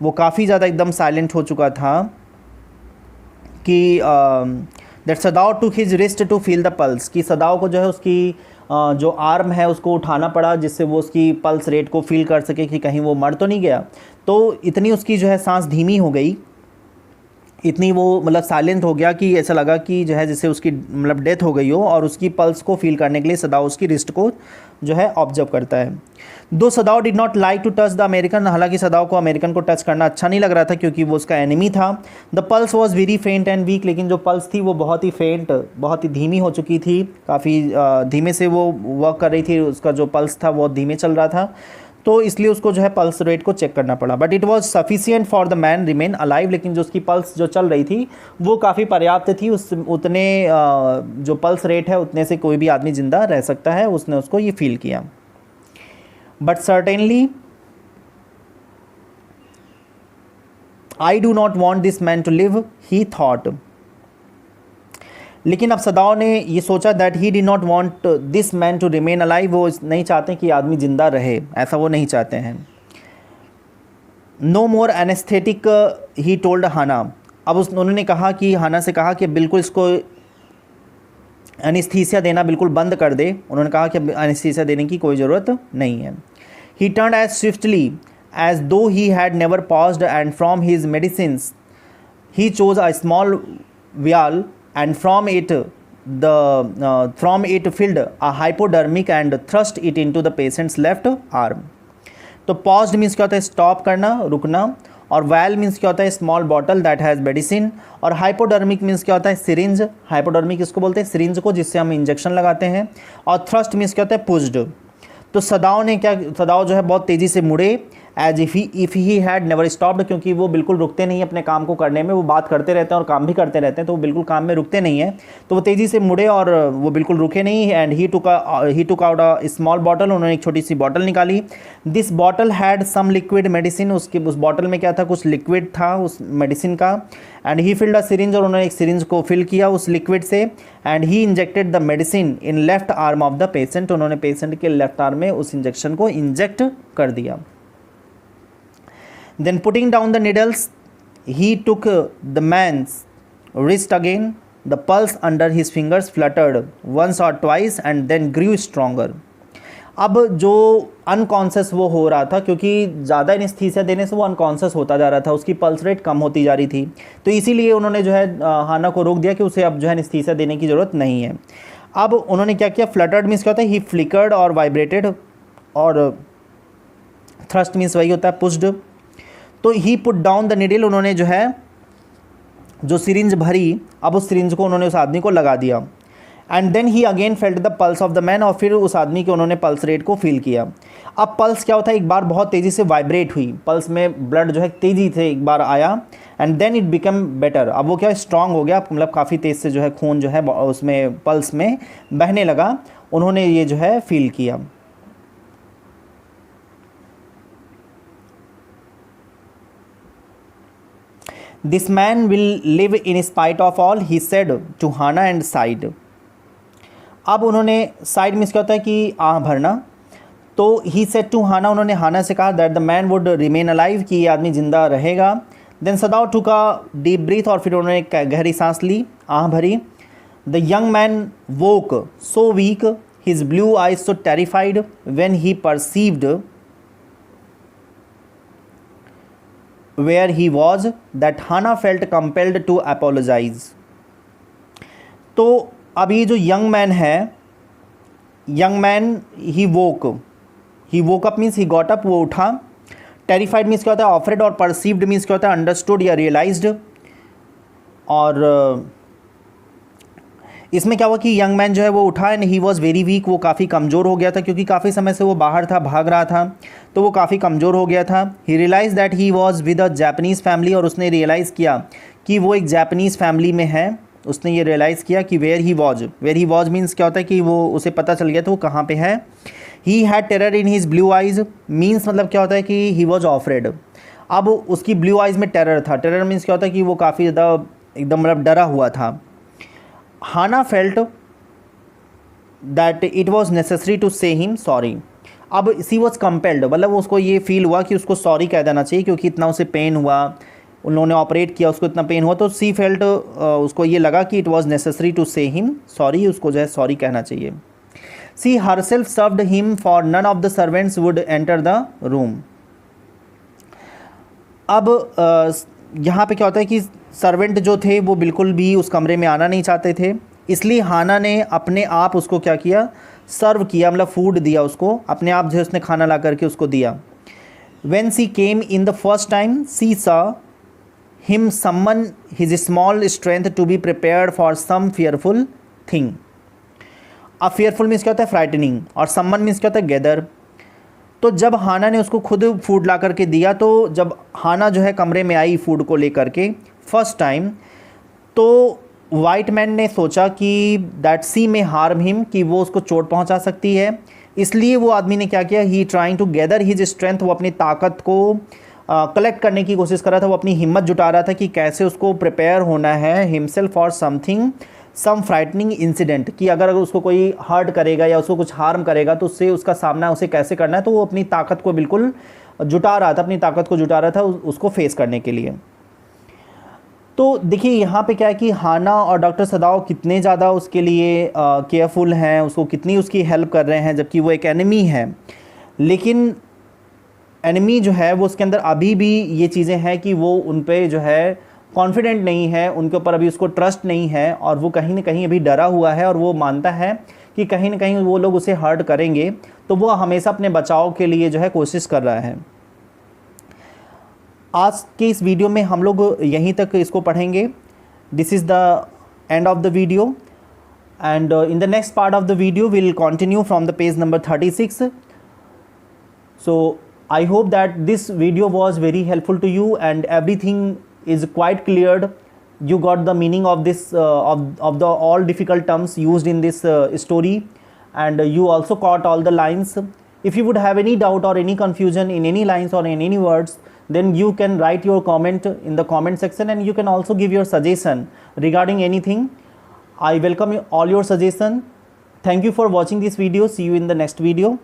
वो काफ़ी ज़्यादा एकदम साइलेंट हो चुका था कि that Sadao took his wrist to feel the pulse, कि सदाओ को जो है उसकी जो आर्म है उसको उठाना पड़ा, जिससे वो उसकी पल्स रेट को फील कर सके कि कहीं वो मर तो नहीं गया। तो इतनी उसकी जो है सांस धीमी हो गई, इतनी वो मतलब साइलेंट हो गया कि ऐसा लगा कि जो है जैसे उसकी मतलब डेथ हो गई हो, और उसकी पल्स को फील करने के लिए सदाओ उसकी रिस्ट को जो है ऑब्जर्व करता है। Though Sadao did not like to touch the American, हालांकि सदाओ को अमेरिकन को टच करना अच्छा नहीं लग रहा था क्योंकि वो उसका एनिमी था। द पल्स वॉज वेरी फेंट एंड वीक, लेकिन जो पल्स थी वो बहुत ही फेंट, बहुत ही धीमी हो चुकी थी, काफ़ी धीमे से वो वर्क कर रही थी, उसका जो पल्स था वो धीमे चल रहा था, तो इसलिए उसको जो है पल्स रेट को चेक करना पड़ा। But it was sufficient for the man remain alive, लेकिन जो उसकी पल्स जो चल रही थी वो काफ़ी पर्याप्त थी, उस उतने जो पल्स रेट है उतने से कोई भी आदमी ज़िंदा रह सकता है, उसने उसको ये फील किया। But certainly I do not want this man to live, he thought. लेकिन अब सदाओ ने ये सोचा that he did not want this man to remain alive, वो नहीं चाहते कि आदमी जिंदा रहे, ऐसा वो नहीं चाहते हैं। No more anaesthetic he told Hana, अब उन्होंने कहा कि हाना से कहा कि बिल्कुल इसको एनेस्थीसिया देना बिल्कुल बंद कर दे, उन्होंने कहा कि एनेस्थीसिया देने की कोई ज़रूरत नहीं है। He turned as swiftly as though he had never paused and from his medicines he chose a small vial and from it filled a hypodermic and thrust it into the patient's left arm. तो paused means क्या होता है, stop करना, रुकना, और vial means क्या होता है, small bottle that has medicine, और hypodermic means क्या होता है, syringe, hypodermic इसको बोलते हैं syringe को जिससे हम इंजेक्शन लगाते हैं, और thrust means क्या होता है, pushed। तो सदाओ जो है बहुत तेज़ी से मुड़े, as if he had never stopped, क्योंकि वो बिल्कुल रुकते नहीं अपने काम को करने में, वो बात करते रहते हैं और काम भी करते रहते हैं, तो वो बिल्कुल काम में रुकते नहीं हैं, तो वो तेज़ी से मुड़े और वो बिल्कुल रुके नहीं। And he took out a small bottle, उन्होंने एक छोटी सी बॉटल निकाली। This bottle had some liquid medicine, उस बॉटल में क्या था, कुछ लिक्विड था उस मेडिसिन का। And he filled a syringe, और उन्होंने एक सिरिंज को फिल किया उस लिक्विड से। And he injected the medicine in left arm of the patient, उन्होंने पेशेंट के लेफ्ट आर्म में उस इंजेक्शन को इंजेक्ट कर दिया। Then putting down the needles, he took the man's wrist again. The pulse under his fingers fluttered once or twice and then grew stronger. अब जो unconscious वो हो रहा था, क्योंकि ज़्यादा एनेस्थीसिया देने से वो अनकॉन्शियस होता जा रहा था, उसकी पल्स रेट कम होती जा रही थी, तो इसीलिए उन्होंने जो है हाना को रोक दिया कि उसे अब जो है एनेस्थीसिया देने की ज़रूरत नहीं है। अब उन्होंने क्या किया, फ्लटर्ड मीन्स क्या होता है, ही फ्लिकर्ड और वाइब्रेटेड, और थ्रस्ट मीन्स वही होता है, पुश्ड। तो ही पुट डाउन द निडल, उन्होंने जो है जो सिरिंज भरी, अब उस सिरिंज को उन्होंने उस आदमी को लगा दिया। And then he again felt the pulse of the man, और फिर उस आदमी के उन्होंने पल्स रेट को फील किया। अब पल्स क्या होता है, एक बार बहुत तेज़ी से वाइब्रेट हुई, पल्स में ब्लड जो है तेज़ी से एक बार आया, and then it become better. अब वो क्या स्ट्रांग हो गया, मतलब काफ़ी तेज़ से जो है खून जो है उसमें पल्स में बहने लगा, उन्होंने ये जो है फील किया। This man will live in spite of all, he said to Hana and sighed. अब उन्होंने साइड मीन्स क्या होता है कि आह भरना, तो ही सेड टू हाना, उन्होंने हाना से कहा that the man would remain alive, कि ये आदमी जिंदा रहेगा। Then Sadao took a deep breath, और फिर उन्होंने गहरी सांस ली, आह भरी। The young man woke so weak, his blue eyes so terrified when he perceived where he was that Hannah felt compelled to apologize। तो अब ये जो यंग मैन है, young man he woke up means he got up, वो उठा। Terrified means क्या होता है ऑफरेड, और परसीव्ड मीन्स क्या होता है अंडरस्टूड या रियलाइज्ड। और इसमें क्या हुआ कि यंग मैन जो है वो उठा, and he was very weak, वो काफ़ी कमज़ोर हो गया था, क्योंकि काफ़ी समय से वो बाहर था, भाग रहा था, तो वो काफ़ी कमज़ोर हो गया था। He realize that he was with a Japanese family, और उसने रियलाइज़ किया कि वो एक जापानीज़ फैमिली में है। उसने ये रियलाइज़ किया कि वेयर ही वॉज मीन्स क्या होता है कि वो उसे पता चल गया था वो कहाँ पे है। He had terror in his blue eyes means मतलब क्या होता है कि ही वॉज ऑफरेड। अब उसकी ब्लू आइज़ में टेरर था। टेरर मीन्स क्या होता है कि वो काफ़ी ज़्यादा एकदम मतलब डरा हुआ था। Hana felt that it was necessary to say him sorry. अब सी वॉज कंपेल्ड, मतलब उसको ये फील हुआ कि उसको सॉरी कह देना चाहिए, क्योंकि इतना उसे पेन हुआ, उन्होंने ऑपरेट किया, उसको इतना पेन हुआ, तो सी फेल्ट उसको ये लगा कि it was necessary to say him sorry, उसको जो है सॉरी कहना चाहिए। She herself served him for none of the servants would enter the room. अब यहाँ पे क्या होता है कि सर्वेंट जो थे वो बिल्कुल भी उस कमरे में आना नहीं चाहते थे, इसलिए हाना ने अपने आप उसको क्या किया, सर्व किया, मतलब फूड दिया उसको, अपने आप जो है उसने खाना ला करके उसको दिया। When she came in the first time she saw him summon his small strength to be prepared for some fearful thing. अब फियरफुल मीन्स क्या होता है फ्राइटनिंग, और समन मीन्स क्या होता है गैदर। तो जब हाना ने उसको खुद फूड ला करके दिया, तो जब हाना जो है कमरे में आई फूड को लेकर के फर्स्ट टाइम, तो वाइट मैन ने सोचा कि दैट सी में हार्म हिम, कि वो उसको चोट पहुंचा सकती है, इसलिए वो आदमी ने क्या किया, he trying to gather his strength, वो अपनी ताकत को कलेक्ट करने की कोशिश कर रहा था, वो अपनी हिम्मत जुटा रहा था कि कैसे उसको प्रिपेयर होना है himself for something some frightening incident, कि अगर उसको कोई हर्ट करेगा या उसको कुछ हार्म करेगा तो उससे उसका सामना उसे कैसे करना है। तो वो अपनी ताकत को बिल्कुल जुटा रहा था, अपनी ताकत को जुटा रहा था उसको फेस करने के लिए। तो देखिए यहाँ पे क्या है कि हाना और डॉक्टर सदाव कितने ज़्यादा उसके लिए केयरफुल हैं, उसको कितनी उसकी हेल्प कर रहे हैं, जबकि वो एक एनिमी है। लेकिन एनिमी जो है वो उसके अंदर अभी भी ये चीज़ें हैं कि वो उन पे जो है कॉन्फिडेंट नहीं है, उनके ऊपर अभी उसको ट्रस्ट नहीं है, और वो कहीं ना कहीं अभी डरा हुआ है, और वो मानता है कि कहीं ना कहीं वो लोग उसे हर्ट करेंगे, तो वो हमेशा अपने बचाव के लिए जो है कोशिश कर रहा है। आज के इस वीडियो में हम लोग यहीं तक इसको पढ़ेंगे। This is the end of the video, and in the next part of the video will continue from the page number 36. So I hope that this video was very helpful to you and everything is quite cleared. You got the meaning of this of the all difficult terms used in this story, and you also caught all the lines. If you would have any doubt or any confusion in any lines or in any words, then you can write your comment in the comment section, and you can also give your suggestion regarding anything. I welcome all your suggestion. Thank you for watching this video. See you in the next video.